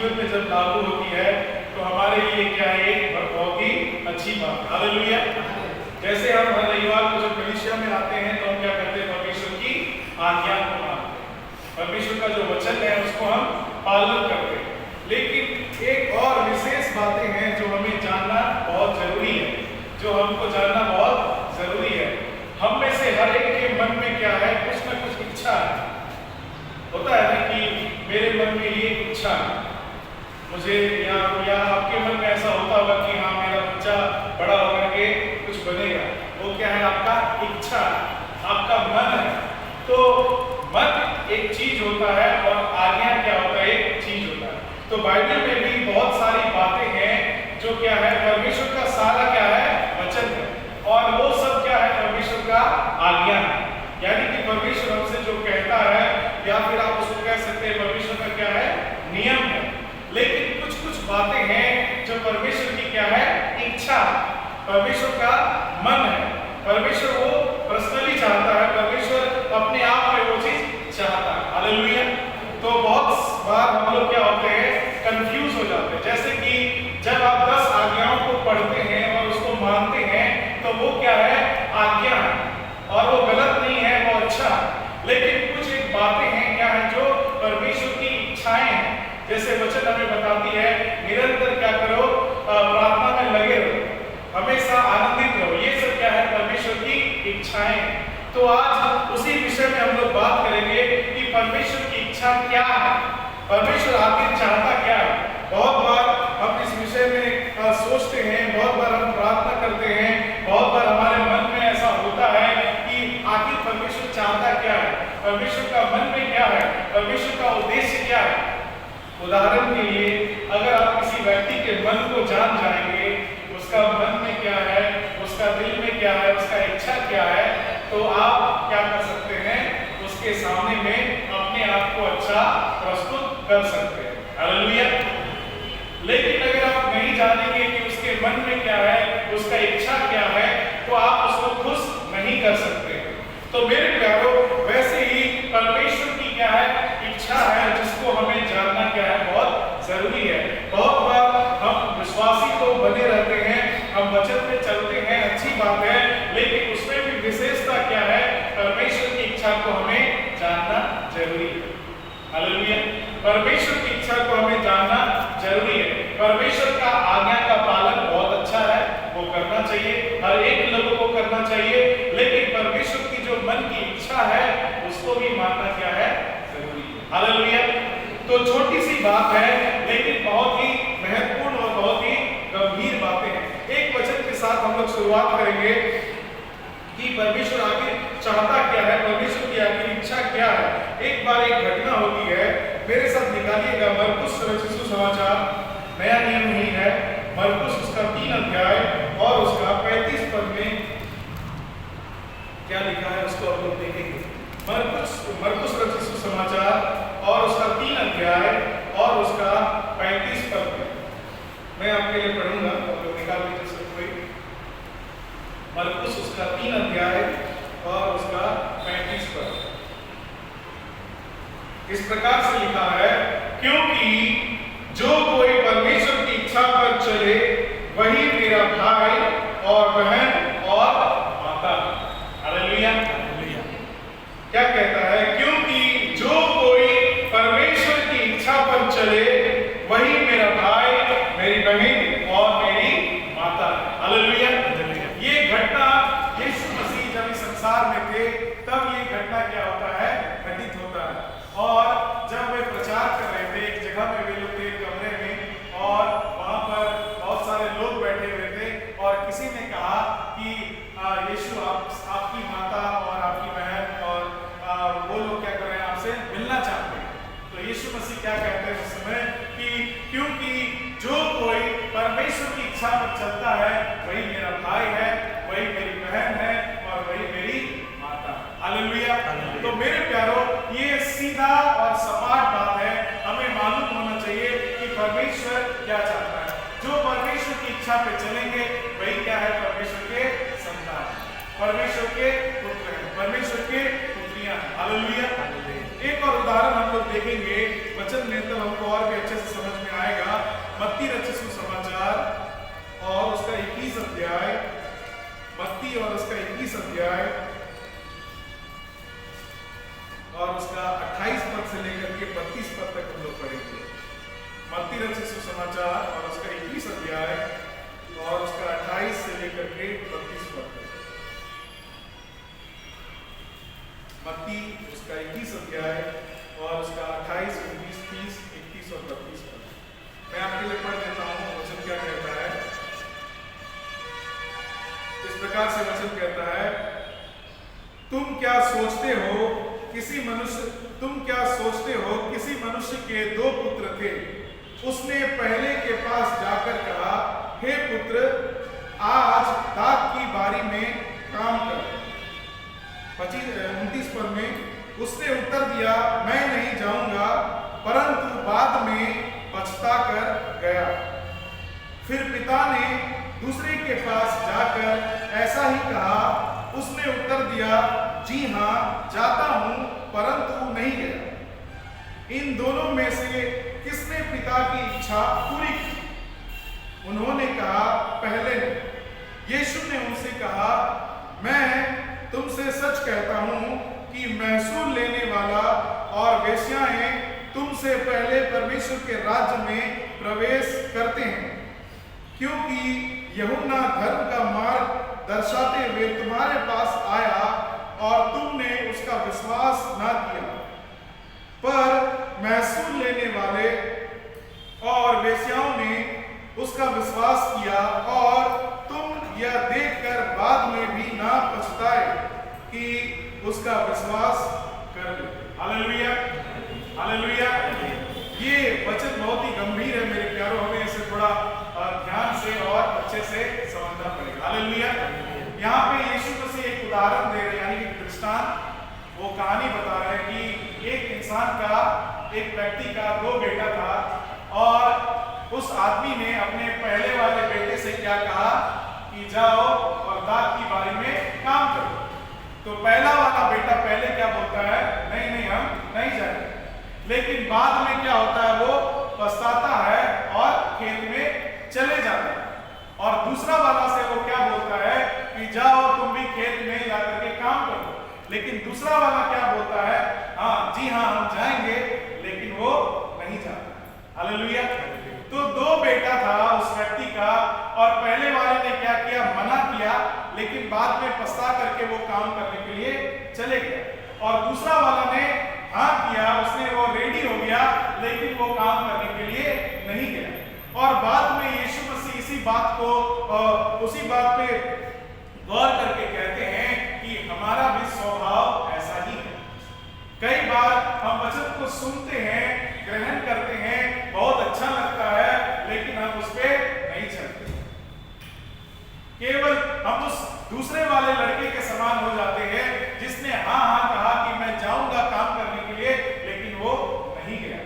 जीवन में जब लागू होती है तो हमारे लिए क्या है, एक बहुत ही अच्छी बात। हालेलुया। जैसे हम हर रविवार को जब कलीसिया में आते हैं तो हम क्या करते हैं, परमेश्वर की आज्ञा को मानते हैं, परमेश्वर का जो वचन है उसको हम पालन करते हैं। लेकिन एक और विशेष बातें हैं जो हमें जानना बहुत जरूरी है, जो हमको जानना बहुत जरूरी है। हम में से हर एक के मन में क्या है, कुछ ना कुछ इच्छा है। होता है ना कि मेरे मन में ये इच्छा है, मुझे या आपके मन में ऐसा होता होगा कि हाँ मेरा बच्चा बड़ा होकर के कुछ बनेगा। वो क्या है, आपका इच्छा, आपका मन है। तो मन एक चीज होता है और आज्ञा क्या होता है, एक चीज होता है। तो बाइबल में भी बहुत सारी बातें हैं जो क्या है, परमेश्वर का सारा क्या है, वचन है, और वो सब क्या है, परमेश्वर का आज्ञा है। यानी कि परमेश्वर हमसे जो कहता है, या फिर आप उसको कह सकते हैं परमेश्वर का क्या है, नियम है। लेकिन कुछ कुछ बातें हैं जो परमेश्वर की क्या है, इच्छा, परमेश्वर का मन है। परमेश्वर वो पर्सनली चाहता है, परमेश्वर अपने आप में वो चीज चाहता है। हालेलुया। तो बहुत बार हम लोग क्या होते हैं, कंफ्यूज हो जाते हैं। जैसे कि जब आप 10 आज्ञाओं को पढ़ते हैं और उसको मानते हैं तो वो क्या है, आज्ञा है, और वो गलत नहीं है, वो अच्छा है। लेकिन कुछ एक बातें हैं क्या है, जो परमेश्वर की इच्छाएं हैं। जैसे वचन हमें बताती है, निरंतर क्या करो, प्रार्थना में लगे रहो, हमेशा आनंदित रहो। ये सब क्या है, परमेश्वर की इच्छाएं। तो आज उसी विषय में हम लोग बात करेंगे कि परमेश्वर की इच्छा क्या है, परमेश्वर आखिर चाहता क्या है। बहुत बार हम इस विषय में सोचते हैं, बहुत बार हम प्रार्थना करते हैं, बहुत बार हमारे मन में ऐसा होता है कि आखिर परमेश्वर चाहता क्या है, परमेश्वर का मन में क्या है, परमेश्वर का उद्देश्य क्या है। उदाहरण के लिए अगर आप किसी व्यक्ति के मन को जान जाएंगे, उसका मन में क्या है, उसका दिल में क्या है, उसका इच्छा क्या है, तो आप क्या कर सकते हैं, उसके सामने में अपने आप को अच्छा प्रस्तुत कर सकते हैं। हालेलुया। लेकिन अगर आप नहीं जानेंगे कि उसके मन में क्या है, उसका इच्छा क्या है, तो आप उसको खुश नहीं कर सकते। तो मेरे प्यारो, वैसे ही परमेश्वर की क्या है, इच्छा है, जिसको हमें जानना क्या है, बहुत जरूरी है। बहुत बार हम विश्वासी तो बने रहते हैं, हम वचन में चलते हैं, अच्छी बात है, लेकिन उसमें भी विशेषता क्या है, परमेश्वर की इच्छा को हमें जानना जरूरी है। हालेलुया। परमेश्वर की इच्छा को हमें जानना जरूरी है। परमेश्वर का आज्ञा का पालन बहुत अच्छा है, वो करना चाहिए, हर एक लोगों को करना चाहिए। लेकिन परमेश्वर की जो मन की इच्छा है उसको भी मानना क्या है, जरूरी है। हालेलुया। तो छोटी सी बात है, लेकिन बहुत ही महत्वपूर्ण और बहुत ही गंभीर बातें हैं। एक वचन के साथ हम लोग शुरुआत करेंगे कि परमेश्वर आगे चाहता क्या है, परमेश्वर की आखिर इच्छा क्या है। एक बार एक घटना होती है, मेरे साथ निकालिएगा मरकुस रचित सुसमाचार, नया नियम नहीं है, मरकुस उसका 3 अध्याय और उसका 35 पद में क्या लिखा है उसको हम लोग देखेंगे। मरकुस रचित सुसमाचार और उसका 3 अध्याय और उसका 35 पद में मैं आपके लिए पढ़ूंगा, तो निकाल लीजिए सब कोई। मरकुस उसका 3 अध्याय और उसका 35 पद इस प्रकार से लिखा है, क्योंकि जो कोई परमेश्वर की इच्छा पर चले वही मेरा भाई और बहन और माता। हालेलुया। क्या कहता है, क्योंकि जो कोई परमेश्वर की इच्छा पर चले वही मेरा भाई, मेरी बहन और मेरी माता। हालेलुया। ये घटना यीशु मसीह जब इस संसार में थे तब ये घटना क्या होता है, घटित होता है। और जब वे प्रचार कर रहे थे, एक जगह में वे लोग थे, कमरे में, और वहां पर बहुत सारे लोग बैठे हुए थे, और किसी ने कहा कि यीशु आपकी माता और आपकी बहन और वो लोग क्या कर रहे हैं, आपसे मिलना चाहते हैं। तो यीशु मसीह क्या कहते हैं उस समय कि क्योंकि जो कोई परमेश्वर की इच्छा पर चलता है वही मेरा भाई है, वही मेरी बहन है और वही मेरी माता। हालेलुया। तो मेरे प्यारो, ये सीधा और सपाट बात है, हमें मालूम होना चाहिए कि परमेश्वर क्या चाहता है। जो परमेश्वर की इच्छा पे चलेंगे वही क्या है, परमेश्वर के संतान, परमेश्वर के पुत्र हैं, परमेश्वर के पुत्रियां हैं। हालेलुया। एक और उदाहरण हम लोग देखेंगे वचन में, तब हमको और भी अच्छे से समझ में मत्ती रचित सुसमाचार और उसका 21 अध्याय, मत्ती और उसका 21 अध्याय और उसका 28 पद से लेकर के 32 पद तक हम लोग पढ़ेंगे। मत्ती रचित सुसमाचार और उसका 21 अध्याय और उसका 28 से लेकर के 32 पद तक। मत्ती उसका 21 अध्याय और उसका 28, 29, 30, 31 और 32 पद। मैं आपके लिए पढ़ देता हूँ वचन क्या कहता है। इस प्रकार से वचन कहता है, तुम क्या सोचते हो किसी मनुष्य के 2 पुत्र थे। उसने पहले के पास जाकर कहा, हे पुत्र, आज दाख की बारी में काम कर। 29 पद में उसने उत्तर दिया, मैं नहीं जाऊंगा, परंतु बाद में पछता कर गया। फिर पिता ने दूसरे के पास जाकर ऐसा ही कहा। उसने उत्तर दिया, जी हाँ, जाता हूं, परंतु नहीं गया। इन दोनों में से किसने पिता की इच्छा पूरी की? उन्होंने कहा, पहले ने। यीशु ने उनसे कहा, मैं तुमसे सच कहता हूं कि महसूल लेने वाला और वेश्याएं तुमसे पहले परमेश्वर के राज्य में प्रवेश करते हैं। क्योंकि यूहन्ना धर्म का मार्ग दर्शाते हुए तुम्हारे पास आया और तुमने उसका विश्वास न किया, पर महसूल लेने वाले और वेश्याओं ने उसका विश्वास किया और तुम यह देखकर बाद में भी ना पछताए कि उसका विश्वास कर लो। Hallelujah, hallelujah. ये वचन बहुत ही गंभीर है मेरे प्यारों, हमें इसे थोड़ा ध्यान से और अच्छे से समझना पड़ेगा। हालेलुया। यहाँ पे यीशु मसीह एक उदाहरण दे रहे हैं, यानी कि दृष्टांत, वो कहानी बता रहे हैं कि एक इंसान का, एक व्यक्ति का 2 बेटा था और उस आदमी ने अपने पहले वाले बेटे से क्या कहा कि जाओ और दाख की बारी में काम करो। तो पहला वाला बेटा पहले क्या बोलता है, नहीं नहीं, हम नहीं जाएंगे। लेकिन बाद में क्या होता है, वो पछताता है और खेत में चले जाता है। और दूसरा वाला से वो क्या बोलता है कि जाओ तुम भी खेत में जाकर के काम करो। लेकिन दूसरा वाला क्या बोलता है, हाँ जी हाँ, हम जाएंगे, लेकिन वो नहीं जाता। हालेलुया। तो 2 बेटा था उस व्यक्ति का, और पहले वाले ने क्या किया, मना किया, लेकिन बाद में पछता करके वो काम करने के लिए चले गए। और दूसरा वाला ने हाँ किया, उसने वो रेडी हो गया, लेकिन वो काम करने के लिए नहीं गया। और बाद में यीशु मसीह इसी बात को उसी बात पे गौर करके कहते हैं कि हमारा भी स्वभाव ऐसा ही है। कई बार हम वचन को सुनते हैं, ग्रहण करते हैं, बहुत अच्छा लगता है, लेकिन हम उस पे नहीं चलते। केवल हम उस दूसरे वाले लड़के के समान हो जाते हैं जिसने हाँ हाँ कहा कि मैं जाऊंगा काम करने के लिए, लेकिन वो नहीं गया।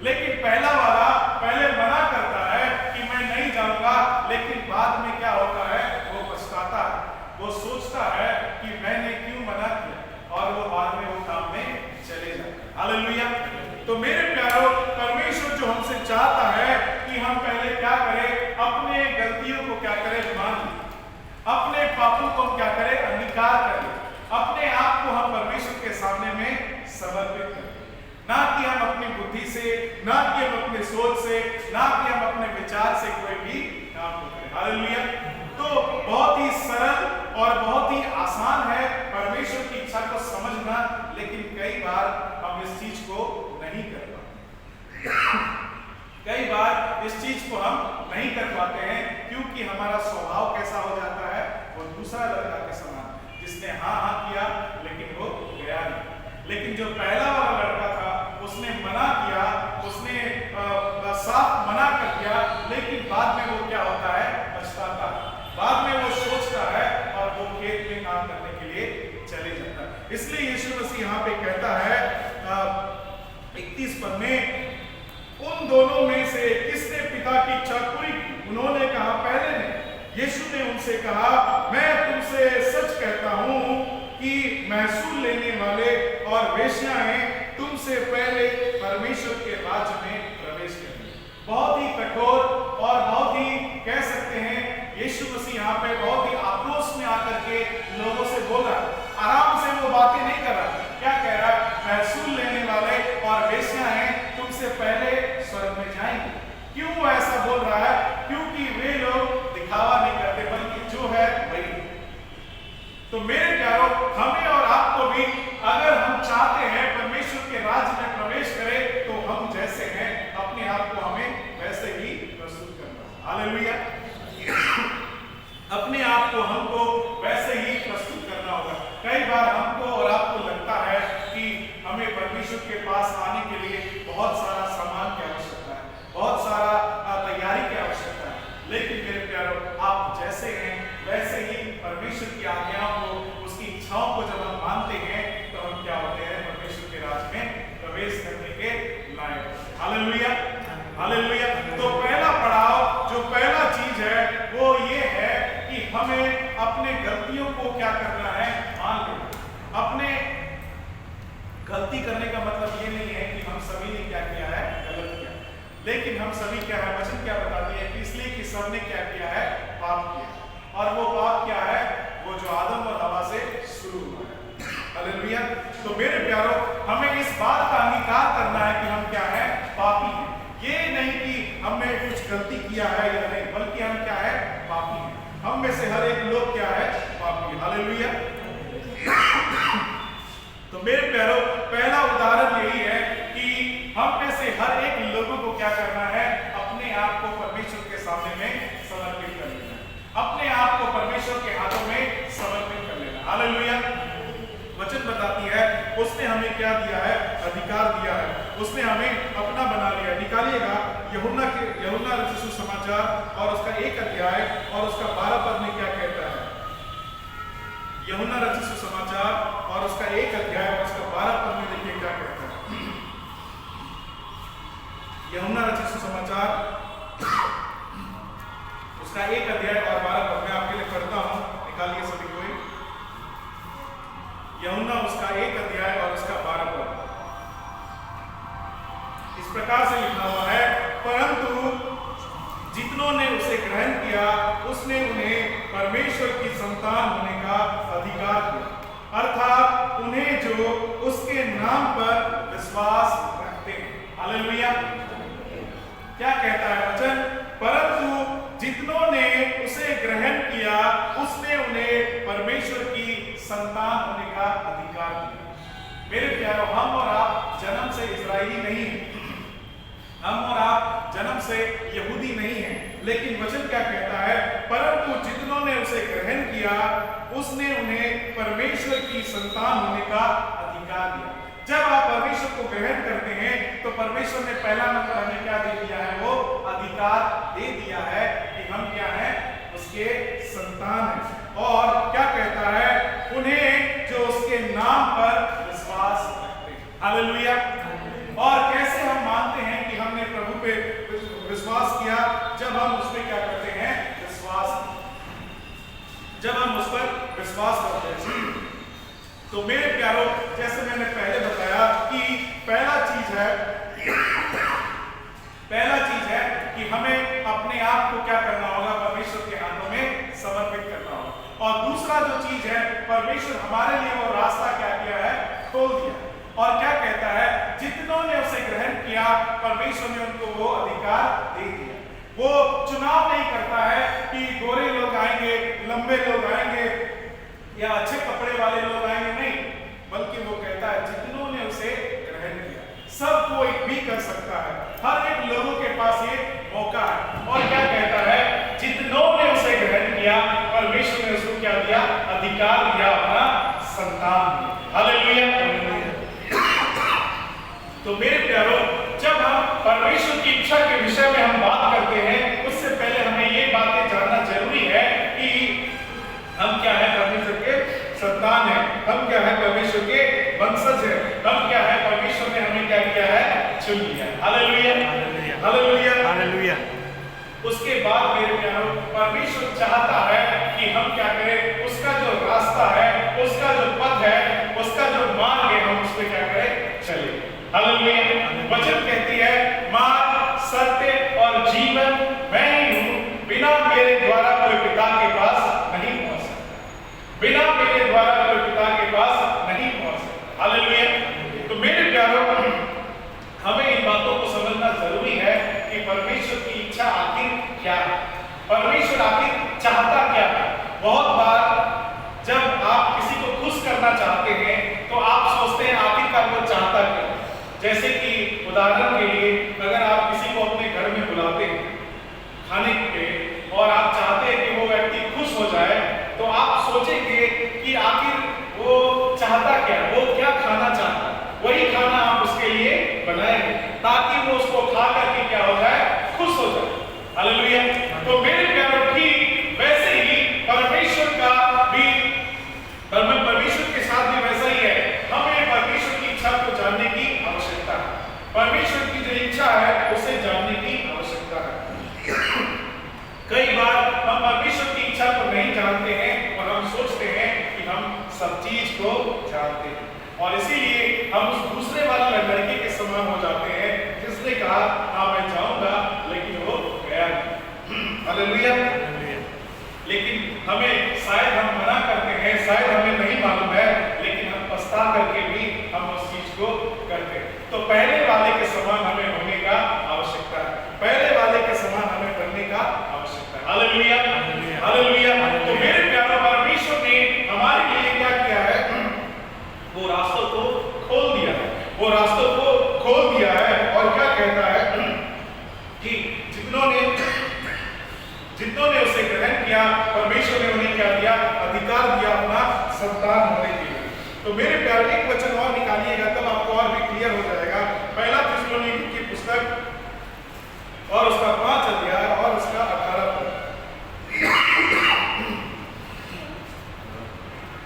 लेकिन पहला वाला पहले मना करता है कि मैं नहीं जाऊंगा, लेकिन बाद में क्या होता है, वो पछताता है, वो सोचता है कि मैंने क्यों मना किया, और वो बाद में वो काम में चले जाते हैं। हालेलुया। तो मेरे प्यारों, परमेश्वर जो हमसे चाहता है कि हम पहले क्या करें, अपने गलतियों को क्या करें, मान लें, अपने पापों को हम क्या करें, अंगीकार करें, अपने आप को हम परमेश्वर के सामने में समर्पित करें। ना कि हम अपनी बुद्धि से, ना कि हम अपने सोच से, ना कि हम अपने विचार से कोई भी काम करें। हालेलुया। तो बहुत ही सरल और बहुत ही आसान है परमेश्वर की इच्छा को समझना, लेकिन कई बार हम इस चीज को नहीं कर पाते। कई बार इस चीज को हम नहीं कर पाते हैं, क्योंकि हमारा स्वभाव कैसा हो जाता है, वो दूसरा लड़का के समान, जिसने हाँ हाँ किया लेकिन वो गया नहीं। लेकिन जो पहला वाला लड़का था, उसने मना किया, उसने साफ मना कर दिया, लेकिन बाद में वो क्या होता है, पछताता है, बाद में वो सोचता है और वो खेत में काम करने के लिए चले जाता है। इसलिए यीशु मसीह यहाँ पे कहता है 31 पद में, उन दोनों में से किसने पिता की इच्छा पूरी की? उन्होंने कहा, पहले ने। यीशु ने उनसे कहा, मैं तुमसे सच कहता हूं कि महसूल लेने वाले और वेश्याएं तुमसे पहले परमेश्वर के राज्य में प्रवेश करेंगे। बहुत ही कठोर उससे पहले स्वर्ग में जाएंगे। क्यों वो ऐसा बोल रहा है? क्योंकि वे लोग दिखावा नहीं करते, बल्कि जो है वही। तो मेरे प्यारों, हमें और आपको भी अगर हम चाहते हैं परमेश्वर के राज्य में प्रवेश करें, तो हम जैसे हैं अपने आप को हमें वैसे ही प्रस्तुत करना है। हालेलुया। अपने आप को हमको वैसे ही प्रस्तुत करना होगा। कई बार हमको और आपको लगता है कि हमें परमेश्वर के पास आने के लिए बहुत सारा सामान की आवश्यकता है, बहुत सारा तैयारी की आवश्यकता है। लेकिन मेरे प्यारों, आप जैसे हैं वैसे ही परमेश्वर की आज्ञाओं को, उसकी इच्छाओं को जब हम मानते हैं, तो हम क्या होते हैं? परमेश्वर के राज्य में प्रवेश करने के लायक। Hallelujah, hallelujah. तो पहला पड़ाव, जो पहला चीज है, वो ये है कि हमें अपने गलतियों को क्या करना है? मान लेना। अपने गलती करने का मतलब ये नहीं है कि हम सभी ने क्या किया है? गलत किया। लेकिन हम सभी क्या है? वचन क्या बताती है कि इसलिए कि सबने क्या किया है? पाप किया। और वो पाप क्या है? वो जो आदम और हवा से शुरू हुआ है। हालेलुया। तो मेरे प्यारों, हमें इस बात का अंगीकार करना है कि हम क्या है? पापी हैं। ये नहीं कि हमने कुछ गलती किया है या नहीं, बल्कि हम क्या है? पापी हैं। हम में से हर एक लोग क्या है? पापी। हालेलुया। तो मेरे प्यारों, पहला उदाहरण यही है कि हम में से हर एक लोगों को क्या करना है? अपने आप को परमेश्वर के सामने में समर्पित कर लेना, अपने आप को परमेश्वर के हाथों में समर्पित कर लेना। हालेलुया। वचन बताती है उसने हमें क्या दिया है? अधिकार दिया है। उसने हमें अपना बना लिया। निकालिएगा यूहन्ना रचित सुसमाचार और उसका 1 अध्याय और उसका 12 पद में क्या कहता है? यूहन्ना रचित सुसमाचार और उसका 1 अध्याय और उसका 12 पद में देखिए क्या कहता है। यूहन्ना रचित सुसमाचार उसका 1 अध्याय और 12 पद में आपके लिए पढ़ता हूं, निकालिए सभी कोई। यूहन्ना उसका 1 अध्याय और उसका 12 पद इस प्रकार से लिखा हुआ है, परंतु जितनों ने उसे ग्रहण किया, उसने उन्हें परमेश्वर की संतान होने का अधिकार दिया, अर्थात उन्हें जो उसके नाम पर विश्वास रखते हैं। हालेलुया। क्या कहता है वचन? परंतु जितनों ने उसे ग्रहण किया, उसने उन्हें परमेश्वर की संतान होने का अधिकार दिया। मेरे प्यारों, हम और आप जन्म से इस्राएली नहीं हैं, हम और आप जन्म से यहूदी नहीं हैं, लेकिन वचन क्या कहता है? परंतु जितनों ने उसे ग्रहण किया, उसने उन्हें परमेश्वर की संतान होने का अधिकार दिया। जब आप परमेश्वर को ग्रहण करते हैं, तो परमेश्वर ने पहला नंबर हमें क्या दे दिया है? वो अधिकार दे दिया है कि हम क्या हैं? उसके संतान हैं। और क्या कहता है? उन्हें जो उसके नाम पर विश्वास रखते हैं। हालेलुया। और कैसे हम मानते हैं कि हमने प्रभु पे विश्वास किया? जब हम उस पर क्या करते हैं? जब हम उस पर विश्वास करते हैं। तो मेरे प्यारों, जैसे मैंने पहले बताया कि पहला चीज है कि हमें अपने आप को क्या करना होगा? परमेश्वर के हाथों में समर्पित करना होगा। और दूसरा जो चीज है, परमेश्वर हमारे लिए वो रास्ता क्या किया है? खोल दिया। और क्या कहता है? जितनों ने उसे ग्रहण किया, परमेश्वर ने उनको वो अधिकार दे दिया। वो चुनाव नहीं करता है कि गोरे लोग आएंगे, लंबे लोग आएंगे या अच्छे कपड़े वाले लोग आएंगे, नहीं, बल्कि वो कहता है जितनों ने उसे ग्रहण किया। सब कोई भी कर सकता है, हर एक लोगों के पास ये मौका है। और क्या कहता है? जितनों ने उसे ग्रहण किया, परमेश्वर ने उसको क्या दिया? अधिकार दिया, अपना संतान दिया। हालेलुया। तो मेरे प्यारों, जब हम परमेश्वर की इच्छा के विषय में हम बात करते हैं, उससे पहले हमें ये बातें जानना जरूरी है कि हम क्या है? परमेश्वर के संतान हैं, हम क्या है? परमेश्वर के वंशज हैं, हम क्या है? परमेश्वर ने हमें क्या किया है? चुन लिया। Hallelujah, hallelujah, hallelujah. उसके बाद मेरे प्यारों, परमेश्वर चाहता है कि हम क्या करें? उसका जो रास्ता है, उसका जो पथ है, उसका जो मार्ग है, हम उस पर क्या करें? चले। हालेलुया। वचन कहती है, मार्ग, सत्य और जीवन मैं ही हूं, बिना मेरे द्वारा कोई पिता के पास नहीं पहुंच सकता, बिना मेरे द्वारा कोई पिता के पास नहीं पहुंच सकता। हालेलुया। तो मेरे प्यारों, हमें इन बातों को उदाहरण के लिए अगर आप किसी को अपने घर में बुलाते हैं खाने पे और आप चाहते हैं कि वो व्यक्ति खुश हो जाए, तो आप सोचेंगे कि आखिर वो चाहता क्या, वो क्या खाना चाहता है, वही खाना आप उसके लिए बनाएंगे ताकि वो उसको खा करके क्या हो जाए, खुश हो जाए। हालेलुया। तो मेरे प्यारों, ठीक वैसे ही परमेश्वर का भी, परमेश्वर के साथ भी वैसा ही है। हमें परमेश्वर की इच्छा को जानने की आवश्यकता है। परमेश्वर की जो इच्छा है उसे जानने की आवश्यकता है। कई बार हम परमेश्वर की इच्छा को नहीं जानते हैं और हम सोचते हैं कि हम सब चीज को जानते हैं, और इसीलिए हम उस दूसरे वाले लड़के के समान हो जाते हैं जिसने कहा हाँ मैं जाऊंगा, लेकिन वो गया नहीं। हालेलुया। लेकिन हमें शायद हम मना करते हैं, शायद हमें नहीं मालूम है, लेकिन हम पछता करके भी हम उस चीज को करते हैं। तो पहले वाले के समान हमें होने का आवश्यकता है, पहले वाले के समान हमें बनने का आवश्यकता है। Hallelujah, hallelujah. तो मेरे प्यारे, परमेश्वर ने हमारे लिए क्या किया है, वो रास्तों को खोल दिया है, वो रास्तों को खोल दिया है। और क्या कहता है कि जितनों ने उसे ग्रहण किया, परमेश्वर ने उन्हें क्या दिया, अधिकार दिया अपना संतान होने के लिए। तो मेरे प्यारे, एक वचन और निकालिएगा तब आपको और भी क्लियर हो जाएगा। पहला थिस्सलुनीकी की पुस्तक और उसका 5 अध्याय और उसका 18 पद।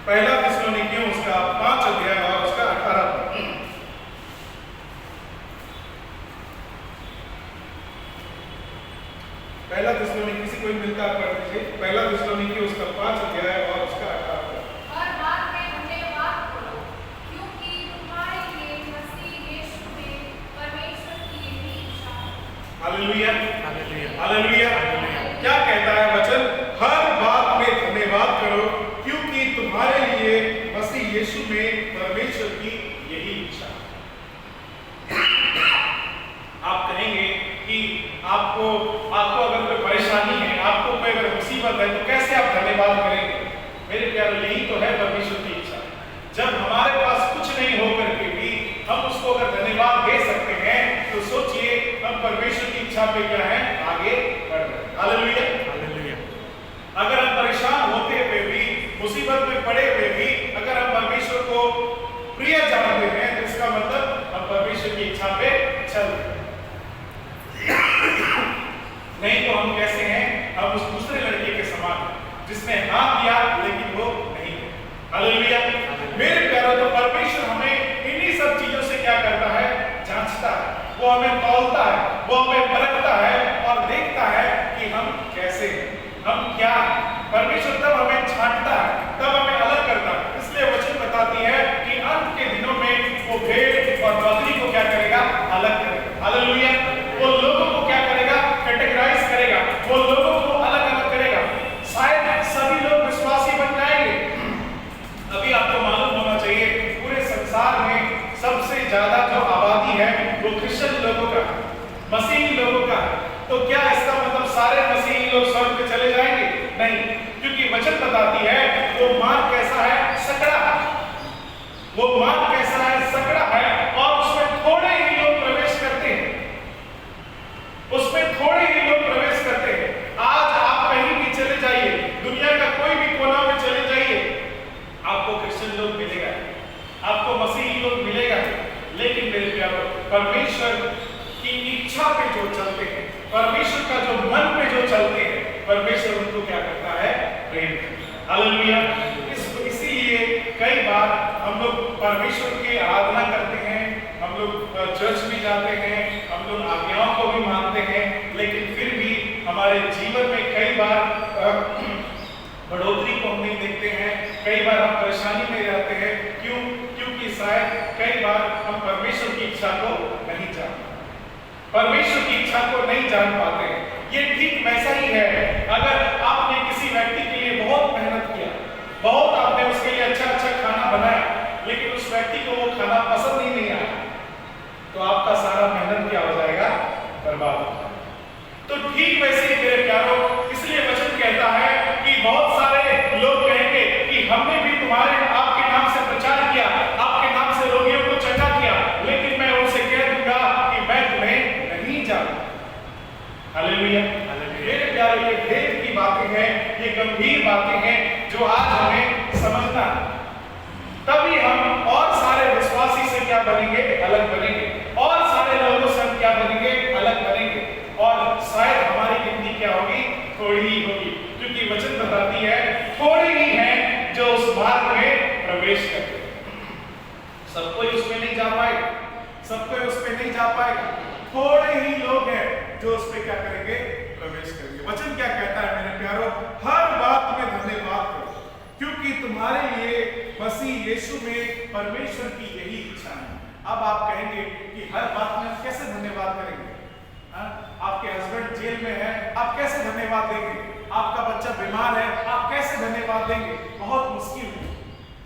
पहला थिस्सलुनीकी उसका 5 अध्याय और उसका 18 पद। पहला थिस्सलुनीकी, किसी कोई मिलता है पढ़ लीजिए। पहला थिस्सलुनीकी उसका 5 अध्याय और उसका 18 पद। हर बात में धन्यवाद करो, क्योंकि तुम्हारे लिए मसीह यीशु में परमेश्वर की यही इच्छा है। Hallelujah, hallelujah. क्या कहता है वचन? हर बात में धन्यवाद करो, क्योंकि तुम्हारे लिए मसीह यीशु में परमेश्वर की यही इच्छा है। आप कहेंगे कि आपको अगर कोई परेशानी है, आपको कोई अगर मुसीबत है, तो कैसे आप धन्यवाद करेंगे? मेरे प्यारे, यही तो है परमेश्वर की इच्छा। जब हमारे पास कुछ नहीं होकर के भी हम उसको अगर धन्यवाद दे सकते हैं, तो सोचिए हम परमेश्वर की इच्छा पे क्या है, आगे बढ़ रहे हैं। Hallelujah, hallelujah. अगर हम परेशान होते हुए भी, मुसीबत में पड़े हुए भी अगर हम परमेश्वर को प्रिय जानते हैं, तो इसका मतलब हम परमेश्वर की इच्छा पे चल रहे हैं। नहीं तो हम कैसे हैं? हम उस दूसरे लड़के के समान हैं जिसने हाँ किया लेकिन वो नहीं है। हालेलुया। मेरे प्यारों, तो परमेश्वर हमें इन्हीं सब चीजों से क्या करता है, जांचता है। वो हमें तौलता है, वो हमें परखता है और देखता है कि हम कैसे हैं, हम क्या हैं। परमेश्वर तब हमें छांटता है, तब हमें अलग करता है। इसलिए वचन बताती है कि अंत के दिनों में वो भेड़ और बकरी को क्या करेगा, अलग करेगा। हालेलुया। वो लोगों को क्या करेगा, कैटेगराइज करेगा, वो लोगों को अलग अलग करेगा। शायद सभी लोग विश्वासी बन जाएंगे। अभी आपको मालूम होना चाहिए, पूरे संसार में सबसे ज्यादा जो आबादी है वो क्रिश्चियन लोगों का है, मसीही लोगों का है। तो क्या इसका मतलब सारे मसीही लोग स्वर्ग में चले जाएंगे? नहीं, क्योंकि वचन बताती है वो मार्ग कैसा है, सकड़ा है। वो मार्ग कैसा है, सकड़ा है, और उसमें थोड़े ही लोग प्रवेश करते हैं, उसमें थोड़े ही लोग प्रवेश करते हैं। आज आप कहीं भी चले जाइए, दुनिया का कोई भी कोना में चले जाइए, आपको क्रिश्चियन लोग मिलेगा, आपको मसीही लोग मिलेगा। लेकिन मेरे प्यारों, परमेश्वर की इच्छा पे जो चलते हैं, परमेश्वर का जो मन पे जो चलते हैं, परमेश्वर उनको क्या करता है, प्रेम करता है। हालेलुया। इसीलिए कई बार हम लोग परमेश्वर की आराधना करते हैं, हम लोग चर्च भी जाते हैं, हम लोग आज्ञाओं को भी मानते हैं, लेकिन फिर भी हमारे जीवन में कई बार बढ़ोतरी को हम नहीं देखते हैं। कई बार हम परेशानी में रहते हैं। क्यों? क्योंकि शायद कई बार हम परमेश्वर की इच्छा को नहीं जानते, परमेश्वर की इच्छा को नहीं जान पाते हैं। ये ठीक वैसा ही है, अगर आपने किसी व्यक्ति के लिए बहुत मेहनत किया, बहुत आपने उसके लिए अच्छा अच्छा खाना बनाया, लेकिन उस व्यक्ति को वो खाना पसंद ही नहीं आया, तो आपका सारा मेहनत क्या हो जाएगा, बर्बाद हो जाएगा। तो ठीक वैसे ही मेरे प्यारों, इसलिए वचन कहता है कि बहुत सारे लोग कहेंगे कि हमने भी तुम्हारे आपके नाम से प्रचार किया, आपके नाम से रोगियों को चंगा किया, लेकिन मैं उनसे कह दूंगा कि गंभीर बातें हैं जो आज हमें समझना है। तभी हम और सारे विश्वासी से क्या बनेंगे? अलग बनेंगे। और सारे लोगों से हम क्या बनेंगे? अलग बनेंगे। और शायद हमारी गिनती क्या होगी? थोड़ी ही होगी, क्योंकि वचन बताती है थोड़ी ही है जो उस मार्ग में प्रवेश करते। सब कोई उसमें नहीं जा पाएगा, सब कोई उस पे नहीं जा पाएगा। थोड़े ही लोग हैं जो उस पे क्या करेंगे? प्रवेश करेंगे। वचन क्या कहता है मेरे प्यारों? हर बात में धन्यवाद करो, क्योंकि तुम्हारे लिए मसीह यीशु में परमेश्वर की यही इच्छा है। अब आप कहेंगे कि हर बात में हम कैसे धन्यवाद करेंगे? आपके हस्बैंड जेल में है, आप कैसे धन्यवाद देंगे? आपका बच्चा बीमार है, आप कैसे धन्यवाद देंगे? बहुत मुश्किल है,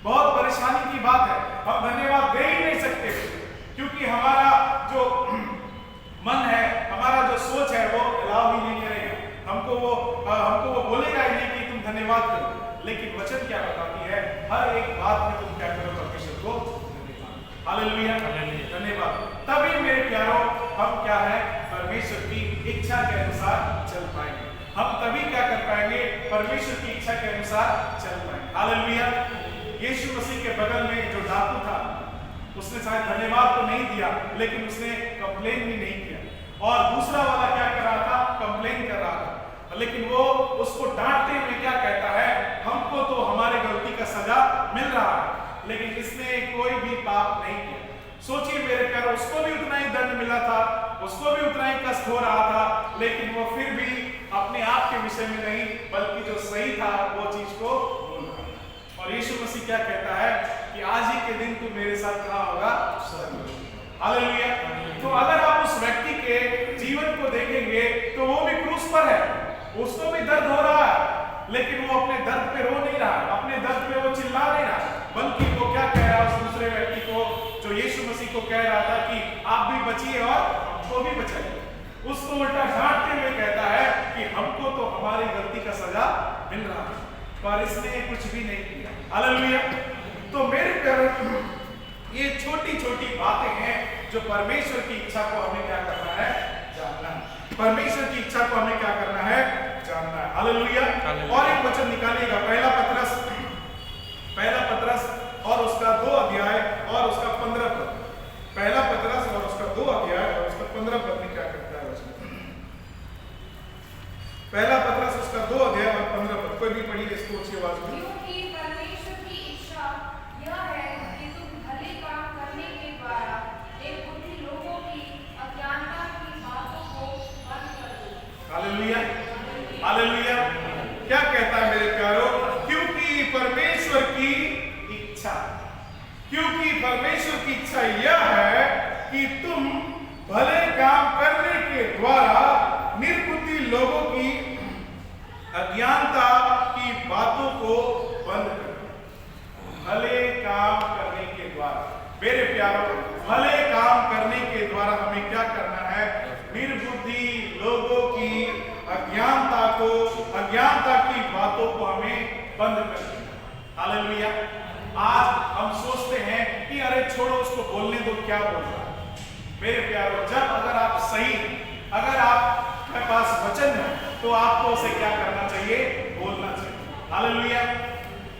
बहुत परेशानी की बात है। हम धन्यवाद दे ही नहीं सकते, क्योंकि हमारा जो मन है, हमारा जो सोच है, वो अलाउ ही नहीं करेगा। हमको वो बोलेगा ही नहीं कि तुम धन्यवाद करो। लेकिन वचन क्या बताती है? हर एक बात में तुम क्या करो? परमेश्वर को धन्यवाद। हालेलुया, धन्यवाद। तभी मेरे प्यारों हम क्या है? परमेश्वर की इच्छा के अनुसार चल पाएंगे। हम तभी क्या कर पाएंगे? परमेश्वर की इच्छा के अनुसार चल पाएंगे। हालेलुया। यीशु मसीह के बगल में जो डाकू था, उसने शायद धन्यवाद तो नहीं दिया, लेकिन उसने कंप्लेन भी नहीं किया। और दूसरा वाला क्या कर रहा था? कंप्लेन कर रहा था। लेकिन वो उसको डांटते हुए क्या कहता है? हमको तो हमारे गलती का सजा मिल रहा है, लेकिन इसने कोई भी पाप नहीं किया। सोचिए मेरे प्यारों, उसको भी उतना ही दंड मिला था, उसको भी उतना ही कष्ट हो रहा था, लेकिन वो फिर भी अपने आप के विषय में नहीं, बल्कि जो सही था वो चीज को बोल रहा था। और यीशु मसीह क्या कहता है कि आज ही के दिन तू मेरे साथ कहाँ होगा? हालेलुया। तो अगर आप उस व्यक्ति के जीवन को देखेंगे तो वो भी क्रूस पर है, उसको भी दर्द हो रहा है, लेकिन वो अपने दर्द पे रो नहीं रहा, अपने दर्द पे वो चिल्ला नहीं रहा, बल्कि वो क्या कह रहा है उस दूसरे व्यक्ति को, जो यीशु मसीह को कह रहा था कि आप भी बचिए और हमको भी बचाइए। उसको उल्टा डांटते हुए कहता है कि हमको तो हमारी गलती का सजा मिल रहा है, पर इसने कुछ भी नहीं किया। हालेलुया। तो मेरे प्यारे, ये छोटी छोटी बातें हैं जो परमेश्वर की इच्छा को हमें क्या करना है? जानना है। परमेश्वर की इच्छा को हमें क्या करना है? जानना है। हालेलुया। और एक वचन निकालिएगा, पहला पतरस और उसका 2 अध्याय और उसका 15 पद। पहला पतरस और उसका 2 अध्याय और उसका 15 पद में क्या कहता है वचन? पहला पतरस उसका 2 अध्याय और 15 पद। कोई भी पढ़िए इसको अच्छी आवाज में। क्योंकि परमेश्वर की इच्छा यह है कि तुम भले काम करने के द्वारा बुद्धि लोगों की अज्ञानता की बातों को बंद कर दो। Hallelujah, hallelujah. क्या कहता है मेरे प्यारों? क्योंकि परमेश्वर की इच्छा, क्योंकि परमेश्वर की इच्छा यह है कि तुम भले काम करने के द्वारा निर्बुद्धि लोगों की अज्ञानता की बातों को बंद कर दो। भले काम करने के द्वारा, मेरे प्यारों, भले काम करने के द्वारा हमें क्या करना है? निर्बुद्धि लोगों की अज्ञानता की बातों को हमें बंद करना है। हालेलुया। आज हम सोचते हैं कि अरे छोड़ो उसको, बोलने दो, क्या बोल रहा है। मेरे प्यारों, जब अगर आप सही, अगर आपके पास वचन है तो आपको उसे क्या करना चाहिए? बोलना चाहिए। हालेलुया।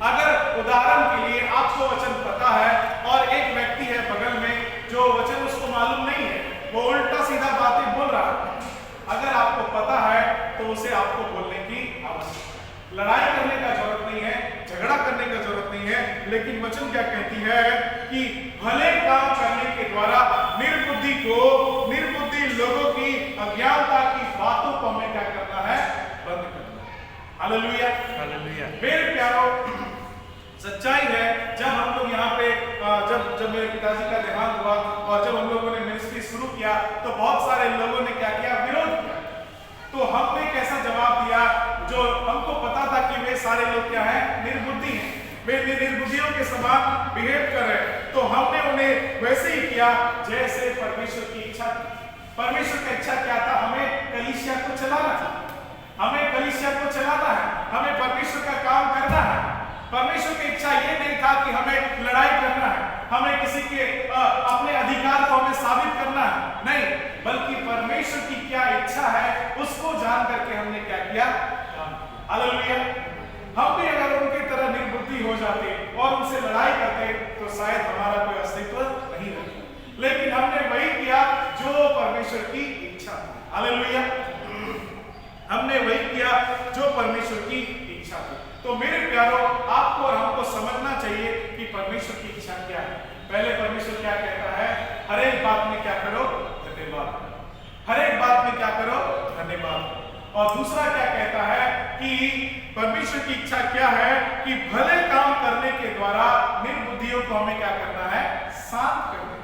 अगर उदाहरण के लिए आपको वचन पता है और एक व्यक्ति है बगल में जो वचन उसको मालूम नहीं है, वो उल्टा सीधा बातें बोल रहा है, अगर आपको पता है तो उसे आपको बोलने की आवश्यकता है। लड़ाई करने का जरूरत नहीं है, झगड़ा करने का जरूरत नहीं है, लेकिन वचन क्या कहती है कि भले काम करने के द्वारा निर्बुद्धि लोगों की अज्ञानता की बातों को हमें क्या करना है? बंद करना है। Hallelujah, hallelujah. मेरे प्यारों, सच्चाई है, जब हम लोग यहाँ पे जब मेरे पिताजी का देहांत हुआ और जब हम लोगों ने मिनिस्ट्री शुरू किया तो बहुत सारे लोगों ने क्या किया? विरोध किया। तो हमने कैसा जवाब दिया? जो हमको पता था कि वे सारे लोग क्या हैं? निर्बुद्धि हैं, वे निर्बुद्धियों के समान बिहेव कर रहे हैं, तो हमने उन्हें वैसे ही किया जैसे परमेश्वर की इच्छा थी। परमेश्वर की इच्छा क्या था? हमें कलीसिया को चलाना था, हमें कलीसिया को चलाना है, हमें परमेश्वर का काम करना है। परमेश्वर की इच्छा ये नहीं था कि हमें लड़ाई करना है, हमें किसी के अपने अधिकार को हमें साबित करना है, नहीं, बल्कि परमेश्वर की क्या इच्छा है उसको जान करके हमने क्या किया? हालेलुया। लड़ाई करते तो शायद हमारा कोई अस्तित्व नहीं रहता, लेकिन हमने वही किया जो परमेश्वर की इच्छा थी। हालेलुया, हमने वही किया जो परमेश्वर की इच्छा थी। तो मेरे प्यारो, आपको और हमको समझना चाहिए कि परमेश्वर की इच्छा क्या है। पहले परमेश्वर क्या कहता है? हर एक बात में क्या करो? धन्यवाद करो। हर एक बात में क्या करो? धन्यवाद करो। और दूसरा क्या कहता है कि परमेश्वर की इच्छा क्या है कि भले काम करने के द्वारा निर्बुद्धियों को हमें क्या करना है? शांत करना।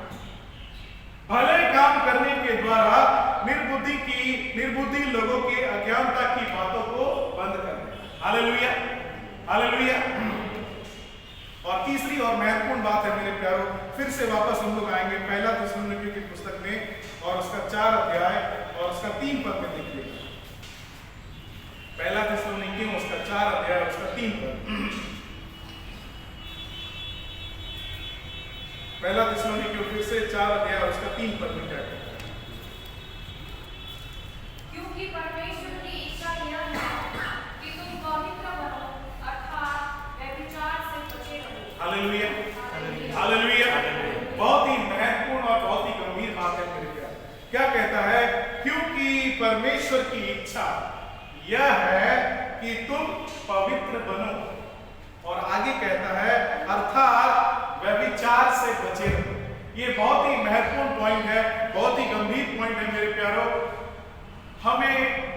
भले काम करने के द्वारा निर्बुद्धि लोगों के अज्ञानता की बातों को बंद करना। Hallelujah, hallelujah. और तीसरी और महत्वपूर्ण बात है मेरे प्यारों, फिर से वापस हम लोग आएंगे पहला थिस्सलुनीकियों की पुस्तक में और उसका 4 अध्याय और उसका 3 पद में देखिए। पहला थिस्सलुनीकियों उसका 4 अध्याय और उसका 3 पद। पहला थिस्सलुनीकियों फिर से 4 अध्याय और उसका 3 पद में क्या कहता है? क्योंकि परमेश्वर की इच्छा यह है कि तुम पवित्र बनो, अर्थात व्यभिचार से बचे रहो। Hallelujah, hallelujah. बहुत ही महत्वपूर्ण और बहुत ही गंभीर बात है मेरे प्यार। क्या कहता है? क्योंकि परमेश्वर की इच्छा यह है कि तुम पवित्र बनो, और आगे कहता है अर्थात व्यभिचार से बचे रहो। ये बहुत ही महत्वपूर्ण पॉइंट है, बहुत ही गंभीर पॉइंट है मेरे प्यारों। हमें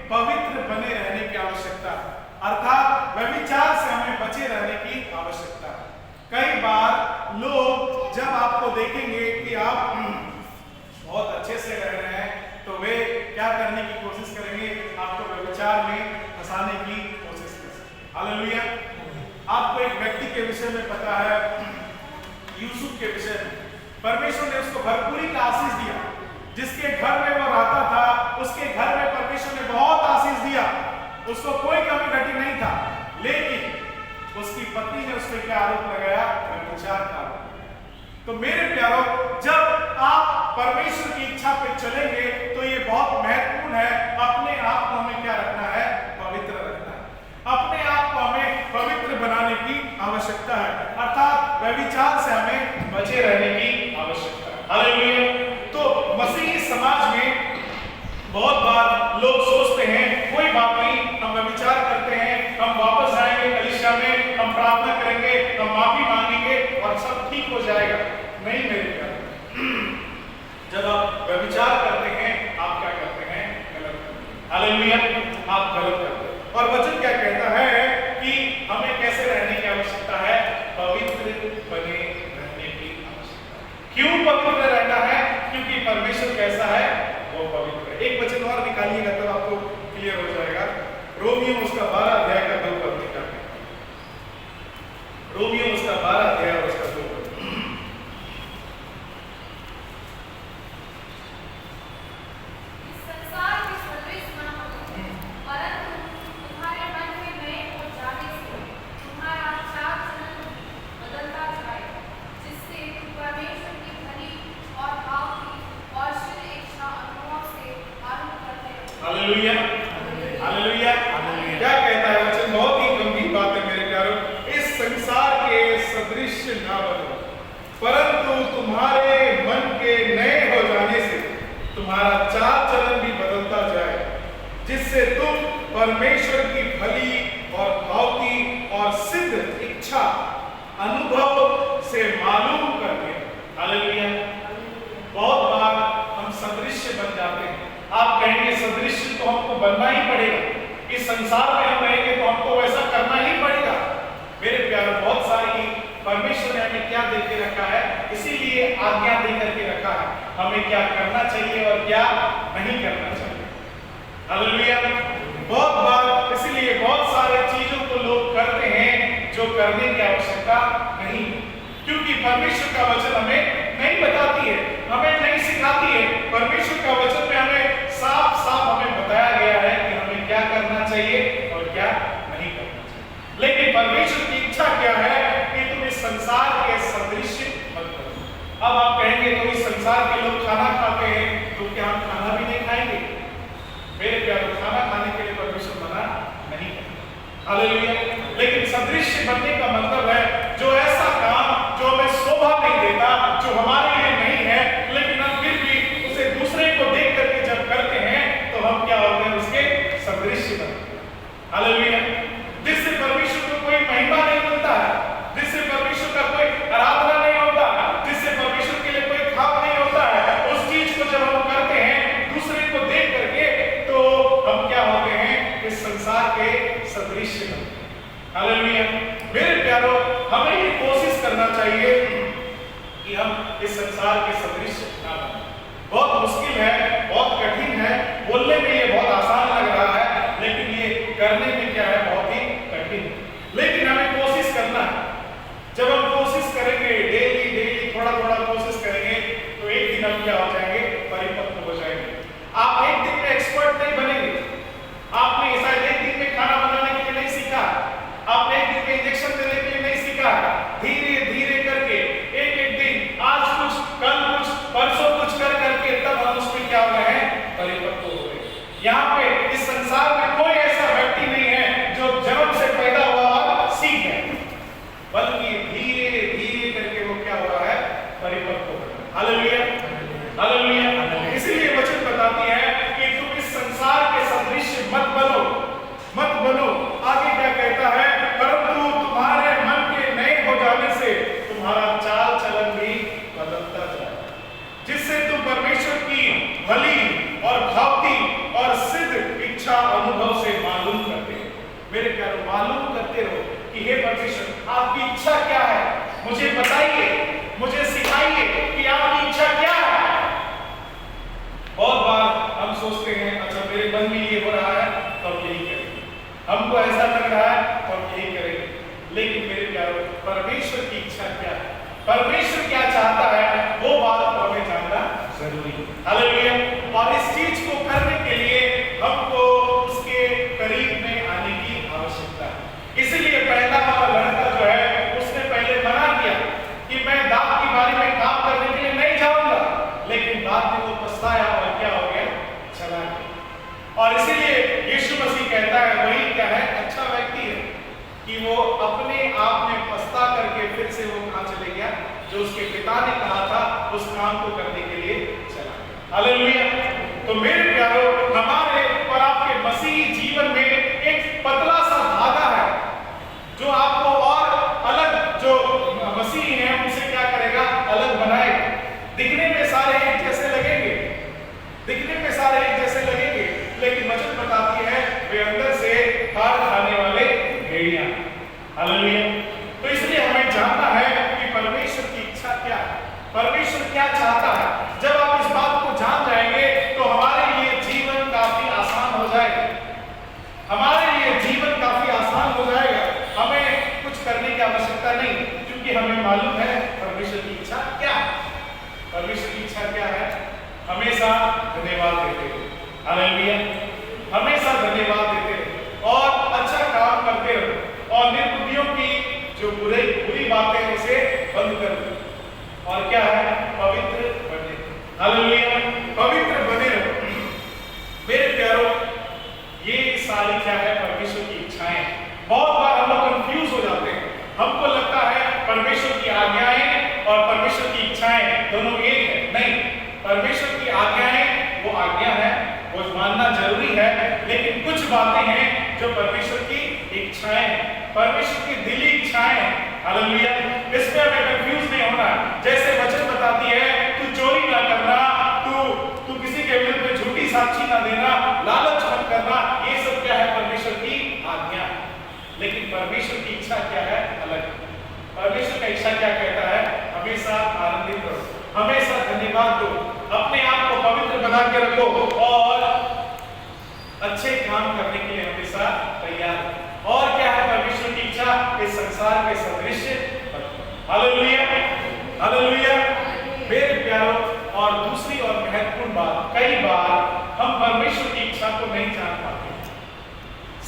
पवित्र बने रहने की आवश्यकता है, अर्थात व्यभिचार से हमें बचे रहने की आवश्यकता है। कई बार लोग जब आपको देखेंगे कि आप बहुत अच्छे से रह रहे हैं तो वे क्या करने की कोशिश करेंगे? आपको व्यभिचार में फंसाने की कोशिश करेंगे। हालेलुया। आपको एक व्यक्ति के विषय में पता है, यूसुफ के विषय में परमेश्वर ने उसको भरपूरी का आशीष दिया। जिसके घर में वो रहता था उसके घर में परमेश्वर ने बहुत आशीष दिया, उसको कोई कमी घटी नहीं था। लेकिन उसकी पत्नी ने उस पर क्या आरोप लगाया? व्यभिचार का आरोप। तो मेरे प्यारों, जब आप परमेश्वर की इच्छा पे चलेंगे तो ये बहुत महत्वपूर्ण है, अपने आप को हमें क्या रखना है? पवित्र रखना है। अपने आप को हमें पवित्र बनाने की आवश्यकता है, अर्थात व्यभिचार से हमें बचे रहने की आवश्यकता है। हालेलुया। तो मसीही समाज में बहुत बार लोग सोचते हैं कोई बात नहीं, हम व्यभिचार करते हैं, हम वापस आएंगे कलीसिया में, हम प्रार्थना करेंगे, हम माफी मांगेंगे और सब ठीक हो जाएगा। नहीं मेरे प्यारे, जब आप व्यभिचार करते हैं आप क्या करते हैं? गलत करते हैं। हालेलुया, आप गलत करते हैं। और वचन क्या कहता है कि हमें कैसे रहने की आवश्यकता है? पवित्र बने रहने की आवश्यकता है। क्यों पवित्र रहना है? क्योंकि परमेश्वर कैसा है? वो पवित्र है। एक वचन और निकालिएगा तब आपको क्लियर हो जाएगा। रोमियो उसका 12 अध्याय का 2 पद क्या कहता है? रोमियो उसका 12 अध्याय और उसका 2 पद। Hallelujah, hallelujah. क्या कहता है वचन? बहुत ही गंभीर बात है मेरे प्यारों। इस संसार के सदृश ना बनो, परंतु तुम्हारे मन के नए हो जाने से तुम्हारा चाल चलन भी बदलता जाए, जिससे तुम परमेश्वर की भली और भावती और सिद्ध इच्छा अनुभव से मालूम करते हैं। हालेलुया। बहुत बार हम सदृश्य बन जाते हैं। आप कहेंगे सदृश्य तो हमको बनना ही पड़ेगा, इस संसार में हम रहेंगे तो हमको वैसा करना ही पड़ेगा। मेरे प्यारे, बहुत सारी परमेश्वर ने हमें क्या दे के रखा है, इसीलिए आज्ञा दे करके रखा है हमें क्या करना चाहिए और क्या नहीं करना चाहिए। हालेलुया। बहुत बार इसलिए बहुत सारे चीजों को लोग करते हैं जो करने की आवश्यकता नहीं, क्योंकि परमेश्वर का वचन हमें नहीं बताती है, हमें नहीं सिखाती है। परमेश्वर का वचन में हमें साफ साफ हमें बताया गया है कि हमें क्या करना चाहिए और क्या नहीं करना चाहिए। लेकिन परमेश्वर की इच्छा क्या है कि तुम इस संसार के सदृश्य मत बनो। अब आप कहेंगे तो इस संसार के लोग खाना खाते हैं तो क्या हम खाना भी नहीं खाएंगे? मेरे प्यारे, खाना खाने के लिए परमेश्वर मना नहीं करता। हालेलुया। लेकिन सदृश्य बनने का मतलब है जो ऐसा काम हालेलुया। मेरे प्यारो, हमें ये कोशिश करना चाहिए कि हम इस संसार के सदृश ना बने। बहुत मुश्किल है, बहुत कठिन है, बोलने में ये बहुत आसान लग रहा है, लेकिन ये करने में क्या है, बहुत ही कठिन है। लेकिन हमें कोशिश करना है। जब हम कोशिश करेंगे, डेली डेली थोड़ा थोड़ा कोशिश करेंगे, तो एक दिन हम क्या हो जाएंगे, परिपक्व हो जाएंगे। आप एक दिन में एक्सपर्ट नहीं बनेंगे। आपने शायद एक दिन में खाना बनाने के लिए नहीं सीखा, आपने एक दिन में इंजेक्शन देने के लिए नहीं सीखा। धीरे धीरे करके एक एक दिन, आज कुछ, कल कुछ, परसों कुछ कर करके तब हम उसमें क्या हो गए हैं, परिपक्व हो गए। यहाँ पे इस संसार में कोई ऐसा व्यक्ति नहीं है जो जन्म से पैदा हुआ और सीख गया, बल्कि धीरे धीरे करके वो क्या हुआ है, परिपक्व हो गया। Hallelujah, hallelujah. इसीलिए वचन बताती है कि तुम इस संसार के सदृश मत बनो, मत बनो। आगे क्या कहता है, परंतु तुम्हारे मन के नए हो जाने से तुम्हारा चाल चलन भी बदलता जाए, जिससे तुम परमेश्वर की भली और भावती और सिद्ध इच्छा अनुभव से मालूम करते हो। मेरे प्यारो, मालूम करते रहो कि हे परमेश्वर, आपकी इच्छा क्या है, मुझे बताइए, मुझे सिखाइए कि आपकी इच्छा क्या है। बहुत बार हम सोचते हैं, अच्छा मेरे मन में ये हो रहा है तो हम यही करेंगे, हमको ऐसा लग रहा है तो हम यही करेंगे। लेकिन मेरे प्यारो, परमेश्वर की इच्छा क्या है, परमेश्वर क्या चाहता है, वो बात को हमें जानना जरूरी है। हालेलुया। और इस चीज को करने के लिए हमको उसके करीब में आने की आवश्यकता है। इसलिए पहला वाला लड़का जो है, उसने पहले मना किया कि मैं दाख की बारी में काम करने के लिए नहीं जाऊंगा, लेकिन बाद में वो पछताया और क्या हो गया, चला गया। और इसीलिए यीशु मसीह कहता है, वही क्या है, अच्छा व्यक्ति है कि वो अपने आप में पछता करके फिर से वो कहां चले गया, जो उसके पिता ने कहा था उस काम को करने के लिए चला गया। हालेलुया। तो मेरे प्यारो, हमारे और आपके मसीही जीवन में एक पतला सा धागा है जो आपको और अलग, जो मसीही है उनसे क्या करेगा, अलग बनाएगा। दिखने में सारे एक जैसे लगेंगे, दिखने में सारे एक जैसे लगेंगे, लेकिन वचन बताती है वे अंदर से हार खाने वाले भेड़िया। हालेलुया। तो इसलिए हमें जानना है कि परमेश्वर की इच्छा क्या है, परमेश्वर क्या चाहता है। जब आप इस बात को जान जाएंगे तो हमारे लिए जीवन काफी आसान हो जाएगा, हमारे लिए जीवन काफी आसान हो जाएगा। हमें कुछ करने की आवश्यकता नहीं, क्योंकि हमें मालूम है परमेश्वर की इच्छा क्या है। परमेश्वर की इच्छा क्या है, हमेशा धन्यवाद देते रहो। हालेलुया। हमेशा धन्यवाद देते रहो और अच्छा काम करते रहो, और निर्बुद्धियों की जो बुरी बातें हैं उसे बंद कर दो, और क्या है, पवित्र बने। हालेलुया। पवित्र बने रहो। मेरे प्यारो, ये सारी क्या है, परमेश्वर की इच्छाएं। बहुत बार हम लोग कंफ्यूज हो जाते हैं, हमको लगता है परमेश्वर की आज्ञाएं और परमेश्वर की इच्छाएं दोनों एक है। नहीं, परमेश्वर की आज्ञाएं वो आज्ञा है, वो मानना जरूरी है, लेकिन कुछ बातें हैं जो परमेश्वर की इच्छाएं, परमेश्वर की दिली इच्छाएं। हालेलुया। इसमें हमें कंफ्यूज नहीं होना। जैसे वचन बताती है, तू चोरी ना करना, तू किसी के विरुद्ध झूठी साक्षी ना देना, लालच मत करना, ये सब क्या है, परमेश्वर की आज्ञा। लेकिन परमेश्वर की इच्छा क्या है, अलग। परमेश्वर का इच्छा क्या कहता है, हमेशा आनंदित रहो, हमेशा धन्यवाद दो, अपने आप को पवित्र बना के रखो और अच्छे काम करने के लिए हमेशा तैयार। और क्या है परमेश्वर की इच्छा, इस संसार के सदृश। Hallelujah, hallelujah. मेरे प्यारों, और दूसरी और महत्वपूर्ण बात, कई बार हम परमेश्वर की इच्छा को नहीं जान पाते।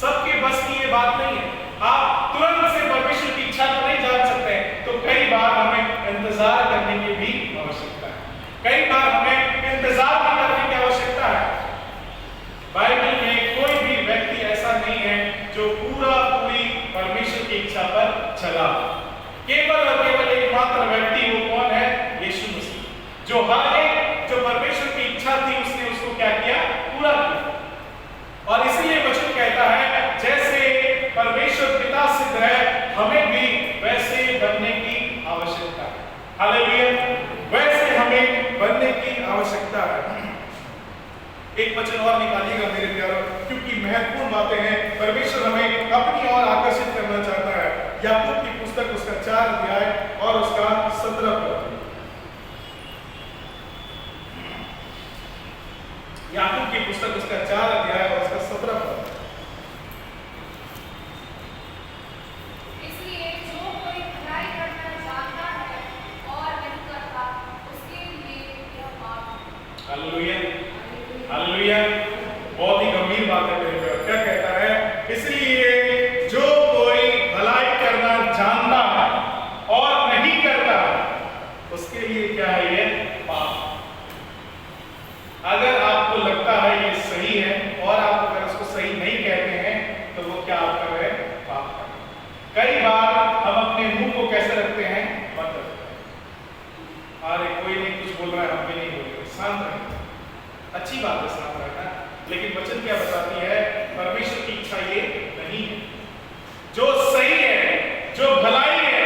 सबके बस की ये बात नहीं है, आप तुरंत से परमेश्वर की इच्छा को नहीं जान सकते। तो कई बार हमें इंतजार करने की भी आवश्यकता है, कई बार हमें इंतजार भी करने की आवश्यकता है। बाइबल में कोई भी व्यक्ति ऐसा नहीं है जो पूरी परमेश्वर की इच्छा पर चला। केवल और केवल एकमात्र व्यक्ति वो कौन है, यीशु मसीह, जो जो परमेश्वर की इच्छा थी उसने उसको क्या किया, पूरा किया। और इसीलिए वचन कहता है, जैसे परमेश्वर पिता सिद्ध है, हमें भी वैसे बनने की आवश्यकता है। हालेलुया। वैसे हमें बनने की आवश्यकता है। वचन और निकालिएगा मेरे प्यारों, क्योंकि महत्वपूर्ण बातें हैं। परमेश्वर हमें अपनी ओर आकर्षित करना चाहता है। याकूब की पुस्तक उसका 4 अध्याय और उसका 17 पद। याकूब की पुस्तक उसका 4 अध्याय और उसका 17 पद। इसलिए जो कोई भलाई करना चाहता है और नहीं करता, उसके लिए यह पाप है। Hallelujah, hallelujah. बहुत ही गंभीर बात है मेरे प्यारे। क्या कहता है? इसलिए जो कोई भलाई करना जानता है और नहीं करता, उसके लिए क्या है? ये पाप। अगर आपको लगता है ये सही है और आप अगर उसको सही नहीं कहते हैं, तो वो क्या आप कर रहे हैं? पाप कर रहे हैं। कई बार हम अपने मुंह को कैसे रखते हैं? बंद रखते हैं। अरे कोई नहीं कुछ बोल रहा है, हम भी नहीं बोल रहे, शांत रहें। अच्छी बात है शांत रहना, लेकिन वचन क्या बताती है? परमेश्वर की इच्छा ये नहीं है। जो सही है, जो भलाई है,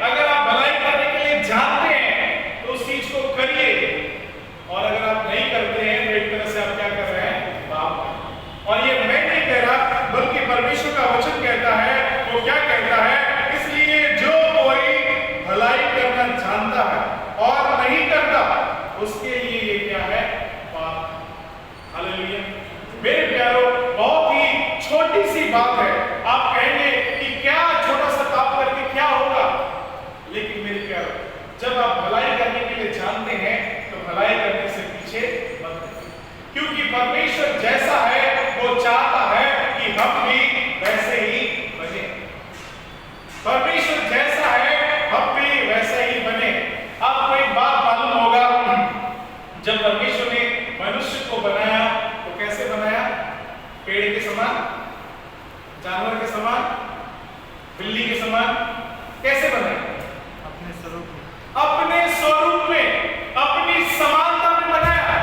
अगर आप भलाई करने के लिए जानते हैं तो उस चीज को करिए, और अगर आप नहीं करते हैं तो एक तरह से आप क्या कर रहे हैं? पाप। और ये मैं नहीं कह रहा, बल्कि परमेश्वर का वचन कहता है। वो क्या कहता है? इसलिए जो कोई भलाई करना जानता है और नहीं करता, उसके लिए ये क्या है? पाप। हालेलुया। मेरे प्यारों, बहुत ही छोटी सी बात है। आप कहेंगे कि क्या छोटा सा पाप करके क्या होगा? लेकिन मेरे प्यारों, जब आप भलाई करने के लिए जानते हैं तो भलाई करने से पीछे मत हटिए, क्योंकि परमेश्वर जैसा है वो चाहता है कि हम भी वैसे ही बने। परमेश्वर जैसा है हम भी वैसे ही बने। आपको एक बात मालूम होगा, जब परमेश्वर ने मनुष्य को बनाया तो कैसे बनाया? पेड़ के समान, जानवर के समान, बिल्ली के समान। कैसे बनाया? अपने स्वरूप में, अपनी समानता में बनाया।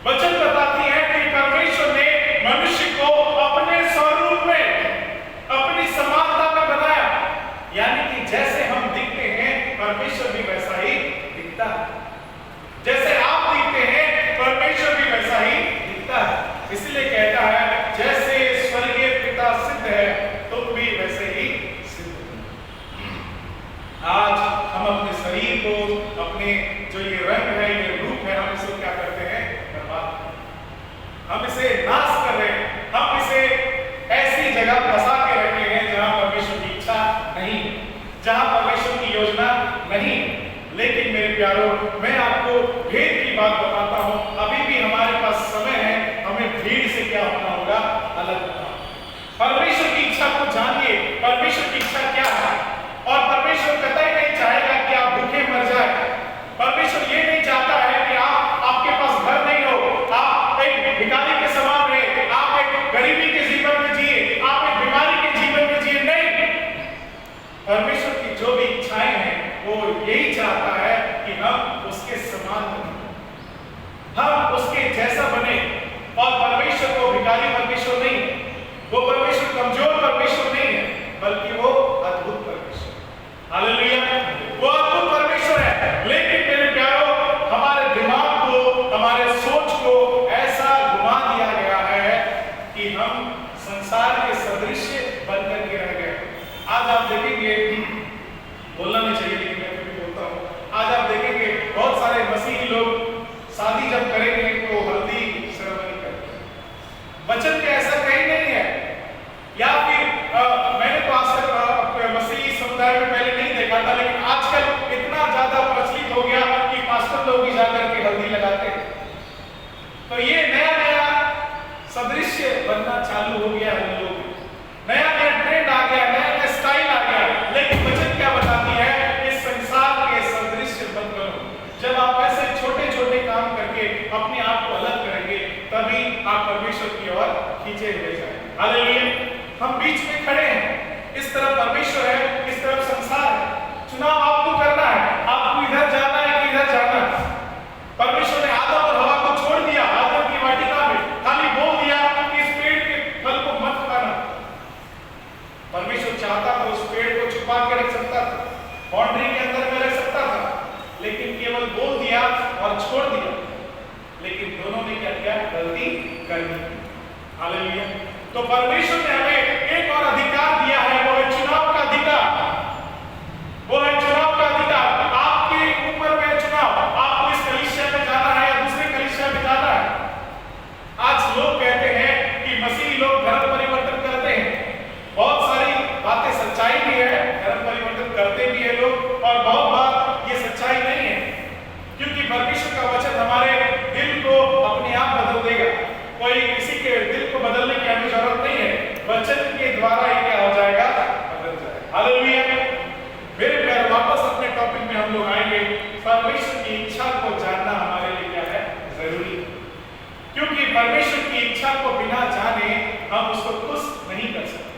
वचन बताती है कि परमेश्वर ने मनुष्य को अपने स्वरूप में, अपनी समानता में बनाया। यानी कि जैसे हम दिखते हैं, परमेश्वर भी वैसा ही दिखता है। जैसे आप दिखते हैं, परमेश्वर भी वैसा ही दिखता है। इसलिए कहता है, जैसे स्वर्गीय पिता सिद्ध है, तुम भी वैसे ही सिद्ध हो। आज हम अपने शरीर को, अपने जो ये रंग है, ये रूप है, हम इसे क्या करते हैं? बर्बाद करते हैं। हम इसे नाश कर रहे हैं। हम इसे ऐसी जगह फंसा के रखे हैं जहां परमेश्वर की इच्छा नहीं, जहां परमेश्वर की योजना नहीं। लेकिन मेरे प्यारों, मैं आपको भेद की बात बताता हूं। अभी भी हमारे पास समय है, हमें भीड़ से क्या होना होगा? अलग होना। परमेश्वर की इच्छा को जानिए। परमेश्वर की इच्छा क्या है? और परमेश्वर कतई नहीं चाहेगा कि आप भूखे मर जाए। परमेश्वर ये नहीं चाहता है कि आपके पास घर नहीं हो, आप एक भिखारी के समान रहे, आप एक गरीबी के जीवन में जिए, आप एक बीमारी के जीवन में जिए। नहीं, परमेश्वर की जो भी इच्छाएं हैं वो यही चाहता है कि हम उसके समान बने, हम उसके जैसा बने। और परमेश्वर को भिखारी परमेश्वर नहीं है, वो परमेश्वर कमजोर परमेश्वर नहीं है, बल्कि वो अद्भुत परमेश्वर। हालेलुया, वो अद्भुत परमेश्वर है। लेकिन मेरे प्यारों, हमारे दिमाग को, हमारे सोच को ऐसा घुमा दिया गया है कि हम संसार के सदृश्य बनकर के रह गए। आज आप देखेंगे, बोलना नहीं चाहिए लेकिन मैं फिर भी बोलता हूँ, आज आप देखेंगे बहुत सारे मसीही लोग शादी जब करेंगे तो हल्दी सेरेमनी करते हैं। वचन में ऐसा कहीं नहीं है। या फिर मैंने तो आज तक मसीही समुदाय में पहले नहीं देखा था, लेकिन आजकल इतना ज्यादा प्रचलित हो गया कि पास्टर लोग भी जाकर के हल्दी लगाते हैं। तो ये नया नया सदृश्य बनना चालू हो गया हम लोग, नया नया ट्रेंड आ गया, नया नया स्टाइल आ गया। लेकिन वचन क्या बताती है? इस संसार के सदृश्य मत बनो। जब आप ऐसे छोटे छोटे काम करके अपने आप को अलग करेंगे, तभी आप परमेश्वर की ओर खींचे हुए जाएंगे। हालेलुया। हम बीच में खड़े हैं, इस तरफ परमेश्वर है, इस तरफ संसार है। चुनाव आपको करना है, आपको इधर जाना है कि इधर जाना है। परमेश्वर ने आदम और हवा को छोड़ दिया आदम की वाटिका में, खाली बोल दिया कि इस पेड़ के फल को मत खाना। परमेश्वर चाहता तो उस पेड़ को छुपा के रख सकता था, बाउंड्री के अंदर में रख सकता था, लेकिन केवल बोल दिया और छोड़ दिया। लेकिन दोनों ने क्या किया? गलती करनी। हालेलुया। तो परमेश्वर ने हमें एक और अधिकार दिया है, वो है चुनाव का अधिकार। वो है चुनाव का अधिकार। आपके ऊपर में चुनाव, आपको इस कलीसिया में जाना है या दूसरे कलीसिया में जाना है। आज लोग कहते हैं कि मसीही लोग धर्म परिवर्तन करते हैं। बहुत सारी बातें सच्चाई भी है, धर्म परिवर्तन करते भी है लोग, और बहुत बार ये सच्चाई नहीं है, क्योंकि परमेश्वर का वचन हमारे दिल को अपने आप बदल देगा। कोई किसी के दिल को बदलने की हमें जरूरत नहीं है, वचन के द्वारा ही क्या हो जाएगा, बदल जाएगा। हालेलुया। मेरे प्यारे, वापस अपने टॉपिक में हम लोग आएंगे। परमेश्वर की इच्छा को जानना हमारे लिए क्या है, जरूरी है, क्योंकि परमेश्वर की इच्छा को बिना जाने हम उसको खुश नहीं कर सकते,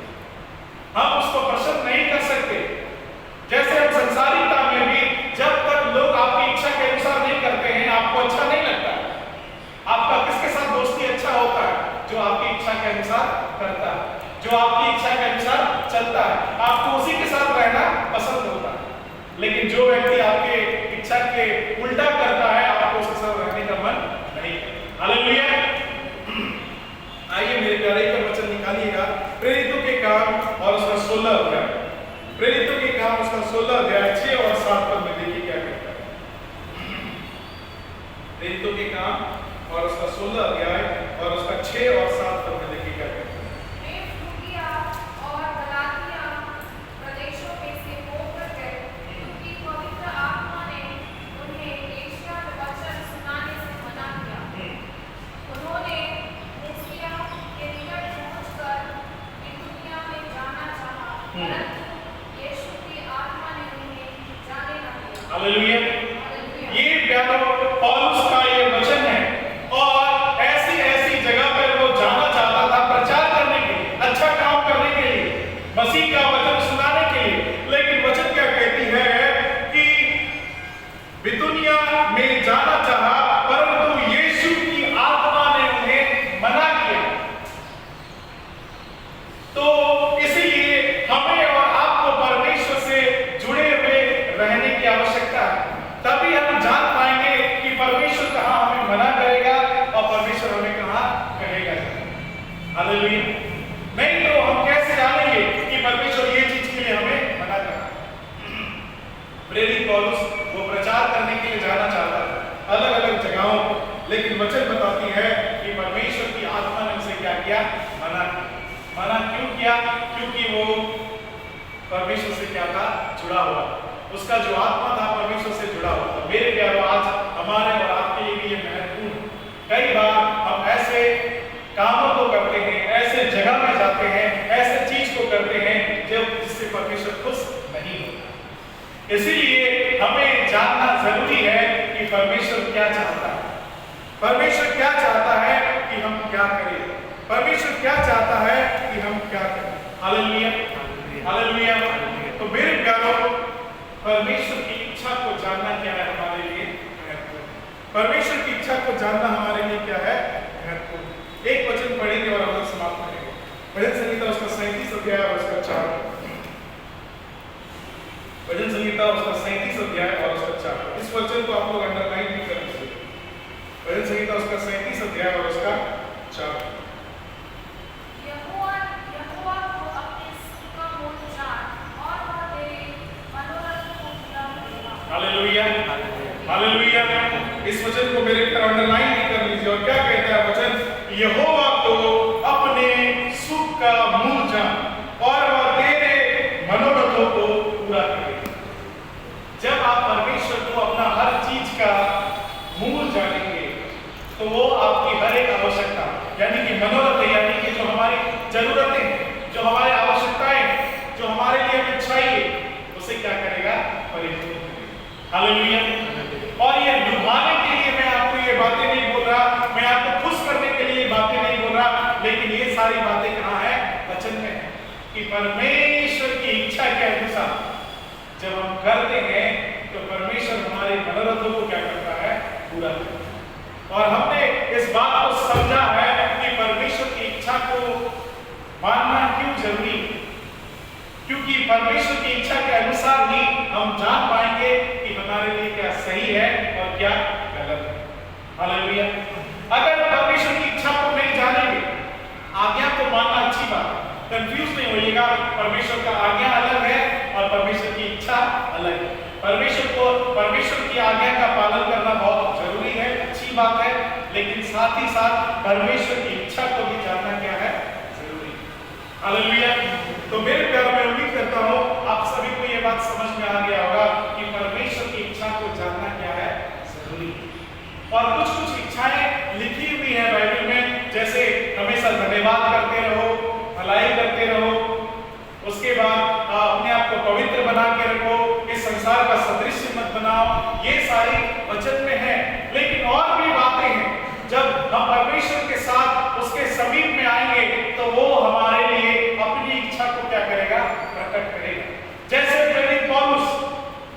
हम उसको प्रसन्न नहीं कर सकते। जैसे हम संसारिकता में भी जब तक लोग आपकी इच्छा के अनुसार नहीं करते हैं, आपको अच्छा नहीं लगता। आपका किसके साथ दोस्ती अच्छा होता है? जो आपकी इच्छा के अनुसार करता है, जो आपकी इच्छा के अनुसार चलता है, आपको उसी के साथ रहना पसंद होता है। लेकिन जो व्यक्ति आपके इच्छा के उल्टा करता है, आपको उसके साथ रहने का मन नहीं करता। हालेलुया। आइए मेरे प्यारे का वचन निकालिएगा, प्रेरितों के काम और उसका 16 अध्याय। प्रेरितों के काम उसका 16 अध्याय 6 और 7 पद में देखिए क्या कहता है। प्रेरितों के काम और उसका 16 अध्याय और उसका 6 और 7 पद में देखिए क्या कहता है। और गलातिया प्रदेशों में से होकर गए, क्योंकि पवित्र आत्मा ने उन्हें एशिया में वचन सुनाने से मना किया। उन्होंने मूसिया के निकट पहुंचकर बितूनिया में जाना चाहा, परंतु यीशु की आत्मा ने उन्हें जाने न दिया। हालेलुया। ये प्यारो पौलुस का ये वचन है, और ऐसी ऐसी जगह पर वो जाना चाहता था प्रचार करने के लिए, अच्छा काम करने के लिए, मसीह का वचन सुनाने के लिए। लेकिन वचन क्या कहती है कि बितूनिया में जाना चाहा, परंतु यीशु की आत्मा ने उन्हें मना किया। तो इसीलिए हमें और आपको परमेश्वर से जुड़े हुए रहने की आवश्यकता है, तभी हम जान पाएंगे कि परमेश्वर कहाँ हमें मना करेगा और परमेश्वर हमें कहाँ कहेगा। हालेलुया। नहीं तो हम कैसे जानेंगे कि परमेश्वर ये चीज के लिए हमें मना कर रहा है। प्रेरित पौलुस वो प्रचार करने के लिए जाना चाहता था अलग अलग जगहों पर, लेकिन वचन बताती है कि परमेश्वर की आत्मा ने उसे क्या किया, मना किया। मना क्यों किया? क्योंकि वो परमेश्वर से क्या था, जुड़ा हुआ। उसका जो आत्मा था परमेश्वर से जुड़ा हुआ था। मेरे प्यारो, आज हमारे और आपके लिए भी ये महत्वपूर्ण। कई बार हम ऐसे कामों को करते हैं, ऐसे जगह में जाते हैं, ऐसे चीज को करते हैं जो जिससे परमेश्वर खुश नहीं होता। इसीलिए हमें जानना जरूरी है कि परमेश्वर क्या चाहता है। परमेश्वर क्या चाहता है कि हम क्या करें, परमेश्वर क्या चाहता है कि हम क्या करें। हालेलुया। हालेलुया। तो मेरे प्यारो, परमेश्वर की इच्छा को जानना क्या है हमारे लिए महत्वपूर्ण। परमेश्वर की इच्छा को जानना हमारे लिए क्या है, महत्वपूर्ण। एक वचन पढ़ेंगे और हम लोग समाप्त करेंगे। भजन संहिता उसका 37 अध्याय और उसका 4। भजन संहिता उसका 37 अध्याय और उसका 4। इस वचन को आप लोग अंडरलाइन भी कर लीजिए। भजन संहिता उसका 37 अध्याय और उसका 4। हालेलुया। हालेलुया। इस वचन को मेरे पर अंडरलाइन भी कर लीजिए। और क्या कहता है वचन? यहोवा को अपने सुख का मूल जान, और वह तेरे मनोरथों को पूरा करेगा। जब आप परमेश्वर को अपना हर चीज का मूल जानेंगे, तो वो आपकी हर एक आवश्यकता, यानी कि मनोरथ, यानी कि जो हमारी जरूरतें, जो हमारी आवश्यकताएं, जो हमारे लिए हमें चाहिए, उसे क्या करेगा, परिपूर्ण करेगा। हालेलुया। और ये लुभाने के लिए मैं आपको ये बातें नहीं बोल रहा, मैं आपको खुश करने के लिए बातें नहीं बोल रहा, लेकिन ये सारी बातें कहाँ है, वचन में है। कि परमेश्वर की इच्छा के अनुसार जब हम करते हैं, तो परमेश्वर हमारे मनोरथों को क्या करता है, पूरा करता है। और हमने इस बात को समझा है कि परमेश्वर की इच्छा को मानना क्यों जरूरी है, क्योंकि परमेश्वर की इच्छा के अनुसार ही हम जान पाएंगे कि हमारे लिए क्या सही है और क्या गलत है। हालेलुया। अगर परमेश्वर की इच्छा को नहीं जान साथ ही साथ परमेश्वर की इच्छा को भी जानना क्या है, जरूरी। हालेलुया। तो मेरे प्यार, मैं उम्मीद करता हूँ आप सभी को ये बात समझ में आ गया होगा कि परमेश्वर की इच्छा को जानना क्या है, जरूरी। और कुछ कुछ इच्छाएं लिखी हुई है बाइबल में, जैसे हमेशा धन्यवाद करते रहो, भलाई करते रहो, उसके बाद अपने आप को पवित्र बना के रखो, इस संसार का सदृश्य मत बनाओ, ये सारी वचन में है। लेकिन और भी बातें हैं, जब हम परमेश्वर के साथ उसके समीप में आएंगे तो वो हमारे लिए अपनी इच्छा को क्या करेगा, प्रकट करेगा। जैसे प्रेरित पौलुस,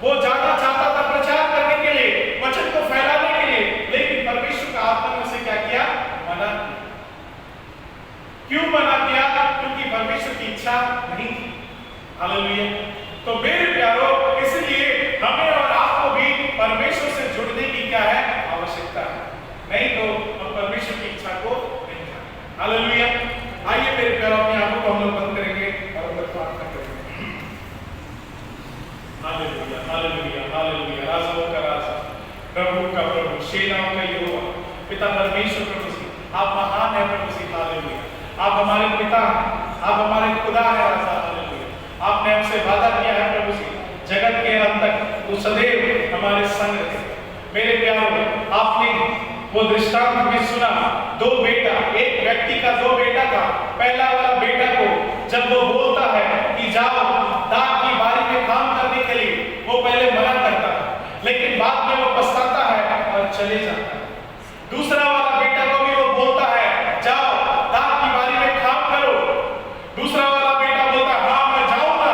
वो जाना चाहता था प्रचार करने के लिए, वचन को फैलाने के लिए, लेकिन परमेश्वर का आत्मा ने उसे क्या किया, मना किया। क्यों मना किया? क्योंकि परमेश्वर की इच्छा नहीं थी। हालेलुया। तो मेरे प्यारो, इसलिए हमें और आपको भी परमेश्वर से जुड़ने की क्या है, आवश्यकता है। नहीं तो हम परमेश्वर की इच्छा को नहीं जानेंगे। हालेलुया। आइए मेरे प्यारो, अपने आंखों को हम लोग बंद करेंगे और प्रार्थना करेंगे। Hallelujah, hallelujah, hallelujah. राजाओं का राजा, प्रभु का प्रभु, सेनाओं का यहोवा, पिता परमेश्वर प्रभु जी, आप महान है प्रभु जी। हालेलुया। आप हमारे पिता हैं, आप हमारे खुदा है राजा। हालेलुया। आपने हमसे वादा किया है प्रभु जी, जगत के अंत तक वो सदैव हमारे संग रहे। मेरे प्यारों, आपने वो दृष्टांत में सुना, दो बेटा, एक व्यक्ति का दो बेटा था। पहला वाला बेटा को जब वो बोलता है कि जाओ दाख की बारी में काम करने के लिए, वो पहले मना करता है, लेकिन बाद में वो पछताता है और चले जाता है। दूसरा वाला बेटा को भी वो बोलता है जाओ दाख की बारी में काम करो। दूसरा वाला बेटा बोलता है हाँ मैं जाऊंगा,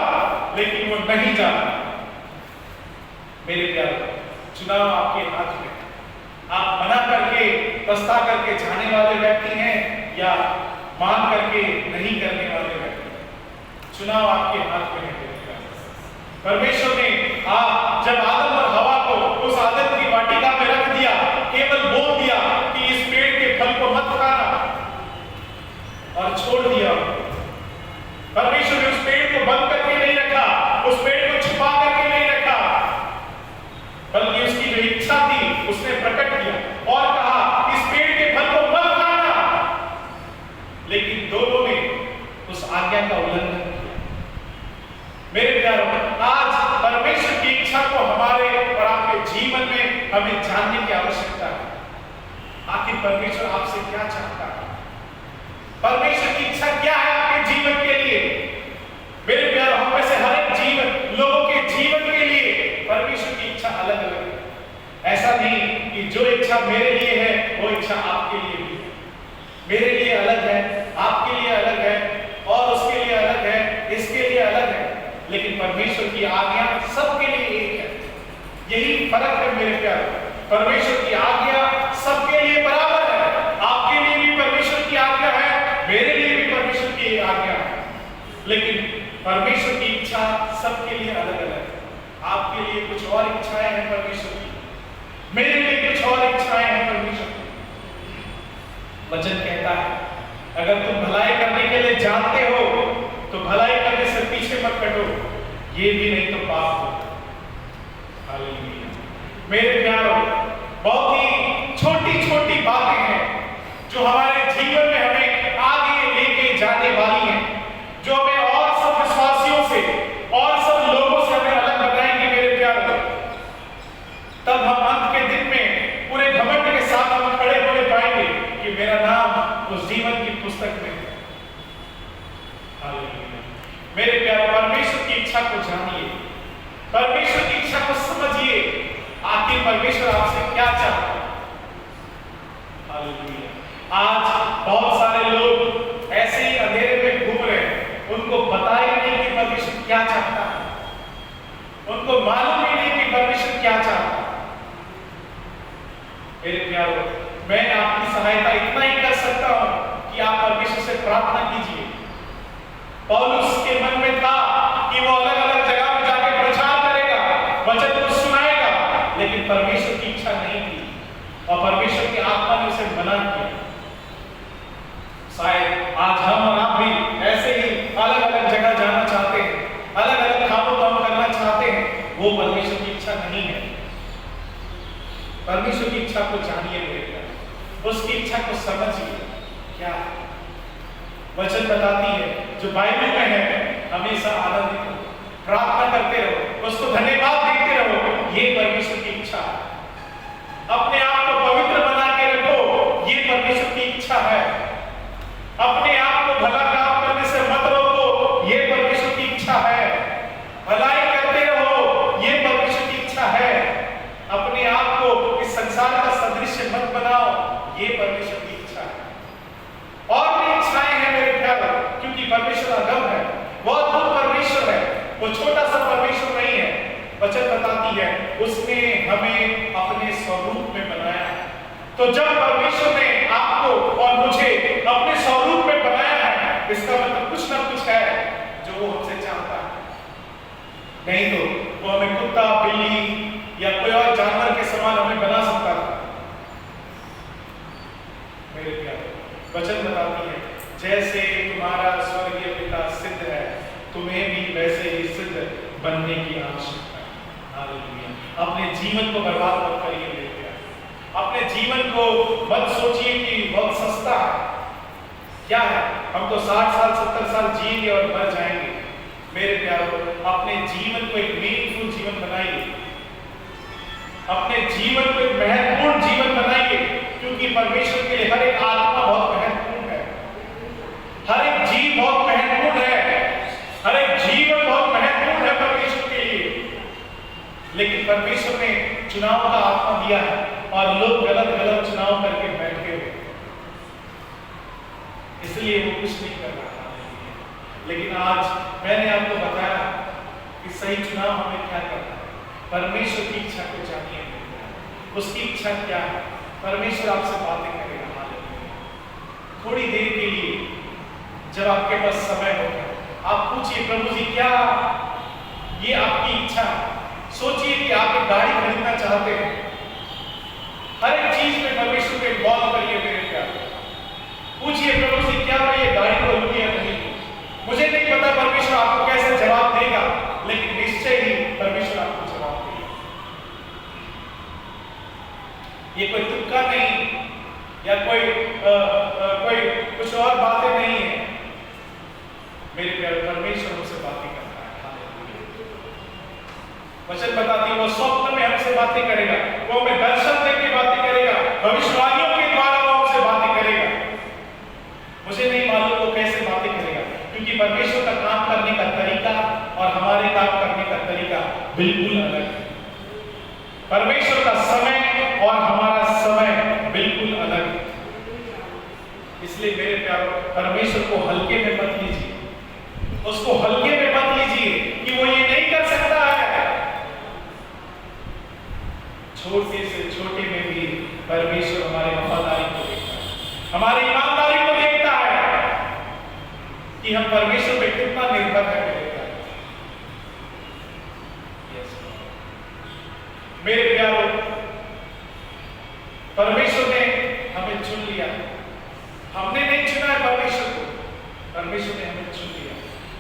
लेकिन वो नहीं जाता। मेरे प्यारे, चुनाव आपके हाथ में। आप मना करके, पछता करके जाने वाले व्यक्ति हैं या मान करके नहीं करने वाले व्यक्ति हैं। चुनाव आपके हाथ में है। परमेश्वर ने जब आदम और हवा को उस आदम की वाटिका में रख दिया, केवल बोल दिया कि इस पेड़ के फल को मत खाना और छोड़ दिया। परमेश्वर ने उस पेड़ को बंद करके नहीं रखा, उस पेड़ को छुपा करके नहीं रखा, बल्कि उसकी जो इच्छा थी उसने प्रकट किया और कहा इस पेड़ के फल को मत खाना। लेकिन दोनों ने उस आज्ञा का उल्लंघन किया। मेरे प्यारों, आज परमेश्वर की इच्छा को हमारे और आपके जीवन में हमें जानने की आवश्यकता है। आखिर परमेश्वर आपसे क्या चाहता है? परमेश्वर की इच्छा क्या है आपके जीवन के लिए? मेरे प्यारों, हम में से हर एक जीवन, लोगों के जीवन के लिए परमेश्वर की इच्छा अलग अलग है। ऐसा नहीं कि जो इच्छा मेरे लिए है वो इच्छा आपके लिए भी है। मेरे लिए अलग है, आपके लिए अलग है, और उसके लिए अलग है, इसके लिए अलग है, लेकिन परमेश्वर की आज्ञा सबके लिए एक है। यही फर्क है मेरे प्यारे। परमेश्वर की आज्ञा सबके लिए बराबर है। आपके लिए भी परमेश्वर की आज्ञा है, मेरे लिए भी परमेश्वर की आज्ञा है, लेकिन परमेश्वर की इच्छा सबके लिए अलग अलग है। आपके लिए कुछ और इच्छाएं हैं परमेश्वर की, मेरे लिए कुछ और इच्छाएं हैं परमेश्वर की। वचन कहता है अगर तुम भलाई करने के लिए जानते हो तो भलाई करने से पीछे मत हटो, ये भी नहीं तो पाप हो। हालेलुया। मेरे प्यारों, बहुत ही छोटी छोटी बातें हैं जो हमारे जीवन में हमें आगे लेके जाने वाली हैं, जो हमें और सब विश्वासियों से और सब लोगों से हमें अलग बनाएंगे। मेरे प्यारों, तब हम अंत के दिन में पूरे घमंड के साथ हम खड़े होने पाएंगे कि मेरा नाम उस जीवन की पुस्तक में है। हालेलुया। मेरे प्यारे, परमेश्वर की इच्छा को जानिए, परमेश्वर की इच्छा को समझिए। आखिर परमेश्वर आपसे क्या चाहता है? हालेलुया। आज बहुत सारे लोग ऐसे ही अंधेरे में घूम रहे हैं, उनको पता ही नहीं कि परमेश्वर क्या चाहता है, उनको मालूम ही नहीं कि परमेश्वर क्या चाहता है। मेरे प्यारों, मैं आपकी सहायता इतना ही कर सकता हूं कि आप परमेश्वर से प्रार्थना कीजिए। पौलुस के मन में था कि वो अलग अलग जगह में जाके प्रचार करेगा, वचन को सुनाएगा, लेकिन परमेश्वर की इच्छा नहीं थी और परमेश्वर की आत्मा ने उसे मना किया। शायद आज हम और आप भी ऐसे ही अलग अलग जगह जाना चाहते हैं, अलग अलग कामों को हम करना चाहते हैं, वो परमेश्वर की इच्छा नहीं है। परमेश्वर की इच्छा को जानिए मेरे प्यारे, उसकी इच्छा को समझिए क्या है। वचन बताती है, जो बाइबल में है, हमेशा आनंदित रहो, प्रार्थना करते रहो, उसको धन्यवाद देते रहो, ये परमेश्वर की इच्छा है। अपने आप को पवित्र बना के रखो, ये परमेश्वर की इच्छा है। अपने आप को भला काम करने से मत रोको, ये परमेश्वर की इच्छा है। भलाई करते रहो, ये परमेश्वर की इच्छा है। अपने आप को इस संसार का सदृश्य मत बनाओ, ये परमेश्वर की इच्छा है। और भी इच्छाएं हैं मेरे प्यारे, क्योंकि परमेश्वर अगम है, वो अद्भुत परमेश्वर है, वो छोटा सा परमेश्वर नहीं है। वचन बताती है, उसने हमें अपने स्वरूप में बनाया है। तो जब परमेश्वर ने आपको और मुझे अपने स्वरूप में बनाया है, इसका मतलब कुछ ना कुछ है जो वो हमसे चाहता है। नहीं तो वो हमें कुत्ता, बिल्ली या कोई और जानवर के समान हमें बना सकता था। मेरे प्यारे, वचन बताती है, जैसे तुम्हारा स्वर्गीय पिता सिद्ध है, तुम्हें भी वैसे ही सिद्ध बनने की आवश्यकता है। हालेलुया। अपने जीवन को बर्बाद मत करिए मेरे प्यारे। अपने जीवन को मत सोचिए कि बहुत सस्ता है। क्या है, हम तो 60 साल 70 साल जिएंगे और मर जाएंगे। मेरे प्यारों, अपने जीवन को एक मीनिंगफुल जीवन बनाइए, अपने जीवन को एक महत्वपूर्ण जीवन बनाइए, क्योंकि परमेश्वर के लिए हर एक आत्मा बहुत महत्वपूर्ण है, हर एक जीव बहुत महत्वपूर्ण है, हर एक जीवन बहुत महत्वपूर्ण है परमेश्वर के लिए। लेकिन परमेश्वर ने चुनाव का आत्मा दिया है और लोग गलत गलत चुनाव करके बैठे हुए, इसलिए वो कुछ नहीं कर रहा। लेकिन आज मैंने आपको बताया कि सही चुनाव हमें क्या करना है। परमेश्वर की इच्छा को जानिए, उसकी इच्छा क्या है। परमेश्वर आपसे बातें करेगा। हालेलुया। थोड़ी देर के लिए जब आपके पास समय होगा, आप पूछिए, प्रभु जी क्या ये आपकी इच्छा है। सोचिए कि आप एक गाड़ी खरीदना चाहते हैं, हर एक चीज में परमेश्वर को इन्वॉल्व करिए मेरे प्यारे। पूछिए, प्रभु जी क्या मैं ये गाड़ी को लूं या नहीं। मुझे नहीं पता परमेश्वर आपको कैसे जवाब देगा, लेकिन निश्चय ही परमेश्वर आपको जवाब देगा। ये कोई तुक्का नहीं या कोई कुछ और बातें नहीं है मेरे प्यारे। परमेश्वर हमसे बातें करता है। वचन बताती है, वो स्वप्न में हमसे बातें करेगा, वो हमें दर्शन देके बातें करेगा, भविष्यवाणियों के द्वारा वो हमसे बातें करेगा। मुझे नहीं मालूम वो कैसे बातें करेगा, क्योंकि परमेश्वर का काम करने का तरीका और हमारे काम करने का तरीका बिल्कुल अलग है। परमेश्वर का समय और हमारा समय बिल्कुल अलग है। इसलिए मेरे प्यारों, परमेश्वर को हल्के में मत लीजिए, उसको हल्के में मत लीजिए कि वो ये नहीं कर सकता है। छोटे से छोटे में भी परमेश्वर हमारे वफादारी को देखता है, हमारी ईमानदारी को देखता है कि हम परमेश्वर पे कितना निर्भर है मेरे प्यारों। परमेश्वर ने हमें चुन लिया, हमने नहीं चुना है परमेश्वर को, परमेश्वर ने हमें चुन लिया।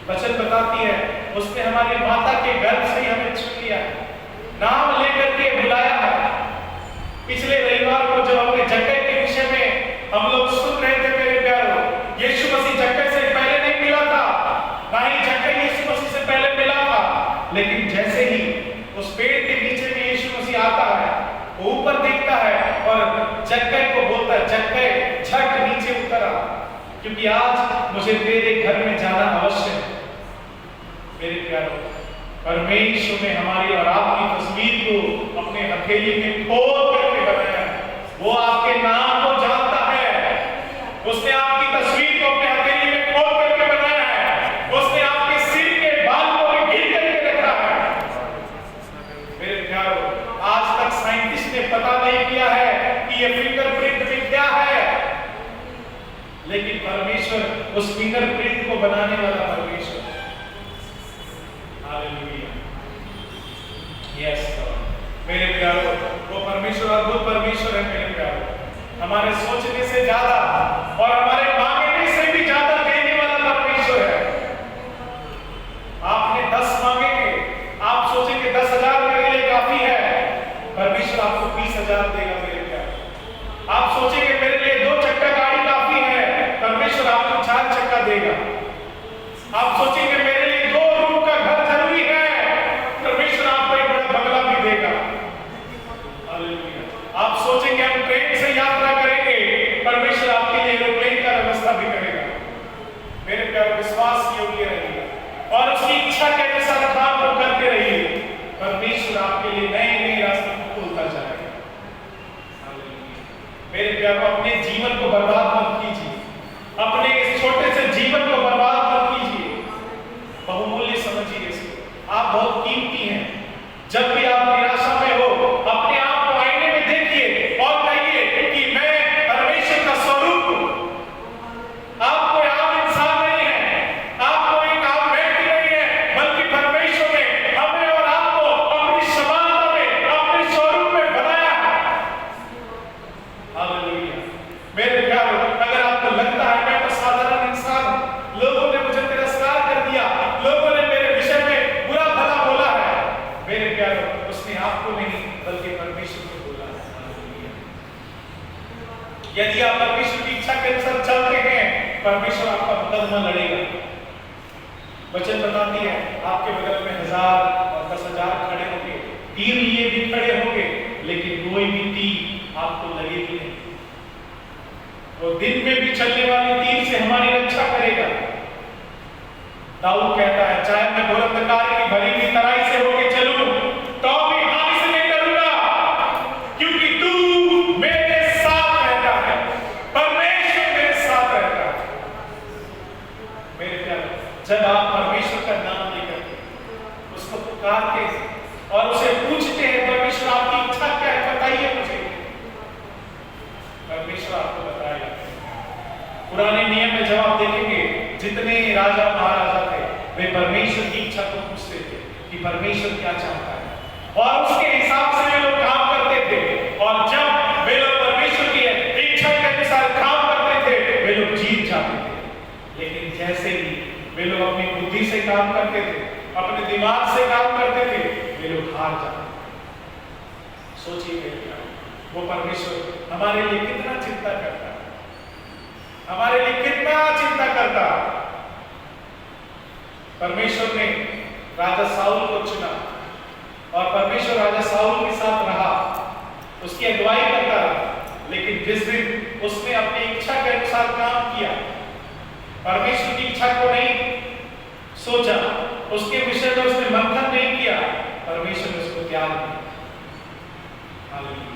वचन बताती है, उसने हमारी माता के गर्भ से ही हमें चुन लिया, नाम लेकर के बुलाया है। पिछले रविवार को जब हमने जक्कई के विषय में हम लोग सुन रहे थे मेरे प्यारों, यीशु मसीह जक्कई से पहले नहीं मिला था, ना ही जक्कई यीशु मसीह से पहले मिला था। लेकिन जैसे ही उस पेड़ के नीचे में यीशु मसीह आता है, वो ऊपर देखता है और जक्कई को बोलता है, जक्कई झट नीचे उतर आ, क्योंकि आज मुझे तेरे घर में जाना अवश्य है। मेरे प्यारों, परमेश्वर ने हमारी और आपकी तस्वीर को अपने हथेली में खोद करके बनाया है। वो आपके नाम को जानता है, उसने आपकी तस्वीर को अपने हथेली में खोद करके बनाया है, उसने आपके सिर के बाल को भी गिन करके रखा है। मेरे प्यारों, आज तक साइंटिस्ट ने पता नहीं किया है कि ये फिंगरप्रिंट में क्या है, लेकिन परमेश्वर उस फिंगरप्रिंट को बनाने वाला परमेश्वर है। हालेलुया। Yes Lord. मेरे प्यारों, वो परमेश्वर अद्भुत परमेश्वर है मेरे प्यारों, हमारे सोचने से ज्यादा और हमारे मांगने से भी ज्यादा देने वाला परमेश्वर है। आपने 10 मांगेंगे, आप सोचेंगे 10,000 मेरे लिए काफी है, परमेश्वर आपको 20,000 देगा मेरे प्यारों। आप सोचेंगे मेरे लिए 2 चक्का देगा। आप सोचेंगे मेरे लिए 2 रूम का घर जरूरी है, परमेश्वर आपको एक बड़ा बंगला भी देगा। हालेलुया। आप सोचेंगे हम ट्रेन से यात्रा करेंगे, परमेश्वर आपके लिए एरोप्लेन का व्यवस्था भी करेगा। मेरे प्यारे विश्वास योग्य रहिए और उसकी इच्छा के अनुसार काम को करते रहिए, परमेश्वर आपके लिए नए नए रास्ते खोलता जाएगा। मेरे प्यारों, अपने जीवन को बर्बाद मत कीजिए, अपने इस छोटे से जीवन को बर्बाद मत कीजिए, बहुमूल्य समझिए इसको। आप बहुत कीमती हैं। जब भी आप निराशा में हो, अपने आप को आईने में देखिए और कहिए कि मैं परमेश्वर का स्वरूप हूं। आप कोई आम इंसान नहीं है, आप कोई एक आम व्यक्ति नहीं है, बल्कि परमेश्वर ने हमें और आपको अपनी समानता में, अपने स्वरूप में बनाया है। हालेलुया। मेरे प्यारों, अगर आपको लगता है मैं तो साधारण इंसान हूं, लोगों ने मुझे तिरस्कार कर दिया, लोगों ने मेरे विषय में बुरा भला बोला है, मेरे प्यारों, उसने आपको नहीं बल्कि परमेश्वर को बोला है। यदि आप परमेश्वर की इच्छा के अनुसार चलते हैं, परमेश्वर आपका मुकदमा लड़ेगा। वचन बताती है आपके बगल में 1000 और 10,000 खड़े होंगे, तीर लिए भी खड़े होंगे, लेकिन कोई भी तीर आपको लगेगी नहीं। वो दिन में भी चलने वाली तीर से हमारी रक्षा करेगा। दाऊद कहता है, चाहे मैं घोर अंधकार की भरी हुई तराई से होके चलूं, तो भी हानि से नहीं डरूंगा, क्योंकि तू मेरे साथ रहता है, परमेश्वर मेरे साथ रहता है। मेरे प्यारे, जब आप परमेश्वर का नाम लेकर उसको पुकारते हैं और उसे पूछते हैं, परमेश्वर आपकी इच्छा क्या है, बताइए मुझे, परमेश्वर आपको बताएगा। पुराने नियम में जब आप देखेंगे, जितने राजा महाराजा थे, वे परमेश्वर की इच्छा को पूछते थे कि परमेश्वर क्या चाहता है, और उसके हिसाब से वे लोग काम करते थे। और जब वे लोग परमेश्वर की इच्छा के अनुसार काम करते थे, वे लोग जीत जाते थे। लेकिन जैसे ही वे लोग अपनी बुद्धि से काम करते थे, अपने दिमाग से काम करते थे, वे लोग हार जाते थे। सोचिए वो परमेश्वर हमारे लिए कितना चिंता करता है, हमारे लिए कितना चिंता करता है। परमेश्वर ने राजा साउल को चुना और परमेश्वर राजा साउल के साथ रहा, उसकी अगुवाई करता रहा। लेकिन जिस दिन उसने अपनी इच्छा के अनुसार काम किया, परमेश्वर की इच्छा को नहीं सोचा, उसके विषय में उसने मंथन नहीं किया, परमेश्वर ने उसको त्याग दिया। हालेलुया।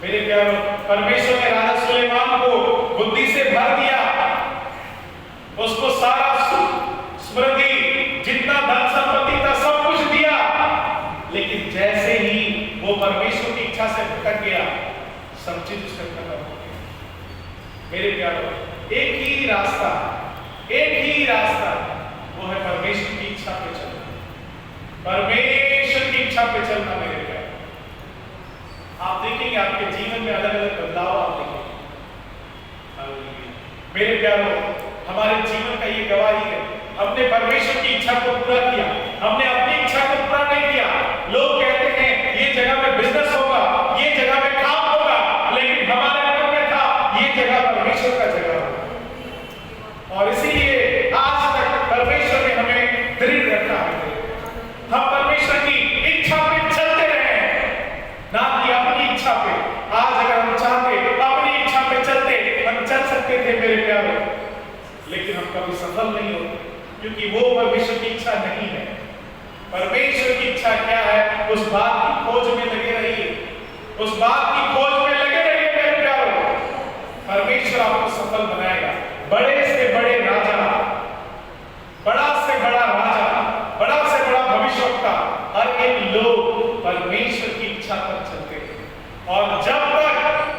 मेरे प्यारों, परमेश्वर ने राजा सुलेमान को बुद्धि से भर दिया, उसको सारा स्मृति, जितना धन संपत्ति था, सब कुछ दिया। लेकिन जैसे ही वो परमेश्वर की इच्छा से भटक गया, सब चीज उसका खत्म हो गया। मेरे प्यारों, एक ही रास्ता, वो है परमेश्वर की इच्छा पे चलना, परमेश्वर की इच्छा पे चलना। मेरे प्यारों, आप देखेंगे आपके जीवन में अलग अलग बदलाव आप देखेंगे। मेरे प्यारों, हमारे जीवन का ये गवाही है, हमने परमेश्वर की इच्छा को पूरा किया, हमने अपनी इच्छा को पूरा नहीं किया। लोग कहते हैं ये जगह में बिजनेस होगा, ये जगह में काम होगा, लेकिन हमारे मन में था ये जगह परमेश्वर का जगह होगा। और इसीलिए आज तक परमेश्वर ने हमें दृढ़ रखा है। हम परमेश्वर की इच्छा पे चलते रहे, ना कि अपनी इच्छा पे। आज अगर हम चाहते अपनी इच्छा पे चलते, हम चल सकते थे मेरे प्यारों, लेकिन हम कभी सफल नहीं होते, क्योंकि वो परमेश्वर की इच्छा नहीं है। परमेश्वर की इच्छा क्या है, उस बात की खोज में लगे रहिए, उस बात की खोज में लगे रहिए मेरे प्यारों। परमेश्वर आपको सफल बनाएगा। बड़े से बड़े राजा, बड़ा से बड़ा राजा, बड़ा से बड़ा भविष्यवक्ता, हर एक लोग परमेश्वर की इच्छा पर चलते हैं। और जब तक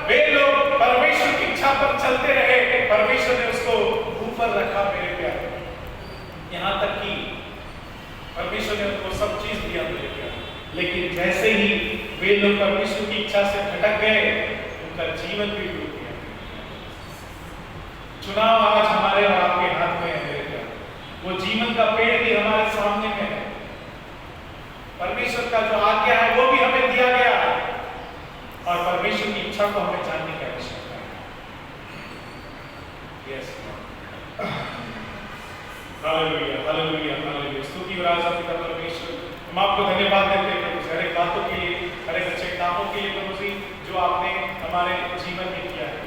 वे लोग परमेश्वर की इच्छा पर चलते रहे, परमेश्वर ने उसको ऊपर रखा मेरे प्यारे। यहाँ तक कि परमेश्वर ने उनको सब चीज दिया मेरे प्यारे, लेकिन जैसे ही वे लोग परमेश्वर की इच्छा से भटक गए, उनका जीवन भी डूब गया। चुनाव आज हमारे और आपके हाथ में है मेरे प्यारे। वो जीवन का पेड़ भी हमारे सामने में है। परमेश्वर का जो आज्ञा है वो भी हमें दिया गया है, और परमेश्वर की इच्छा को हमें जानने की आवश्यकता है। यस। Hallelujah, hallelujah, hallelujah. स्तुति और आराधना पिता परमेश्वर, हम आपको धन्यवाद देते हैं प्रभु जी, हर एक बातों के लिए, हर एक अच्छे कामों के लिए प्रभु जी, जो आपने हमारे जीवन में किया है।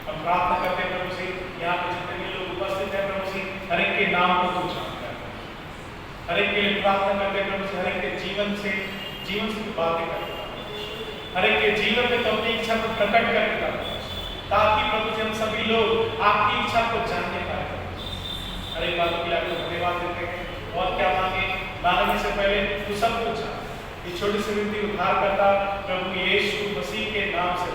हम प्रार्थना करते हैं प्रभु जी, यहाँ पे जितने भी लोग उपस्थित हैं प्रभु जी, हर एक के नाम को तू जानता है। हर एक के लिए प्रार्थना करते हैं प्रभु जी, हर एक के जीवन से तू बातें करता है, हर एक के जीवन में तो अपनी इच्छा को प्रकट करता है, ताकि प्रभु जी हम सभी लोग आपकी इच्छा को जानने पाए। हर एक बातों के लिए आपको धन्यवाद देते हैं। और क्या मांगने से पहले तू सब कुछ जान। इस छोटी सी विनती उद्धार करता प्रभु यीशु मसीह के नाम से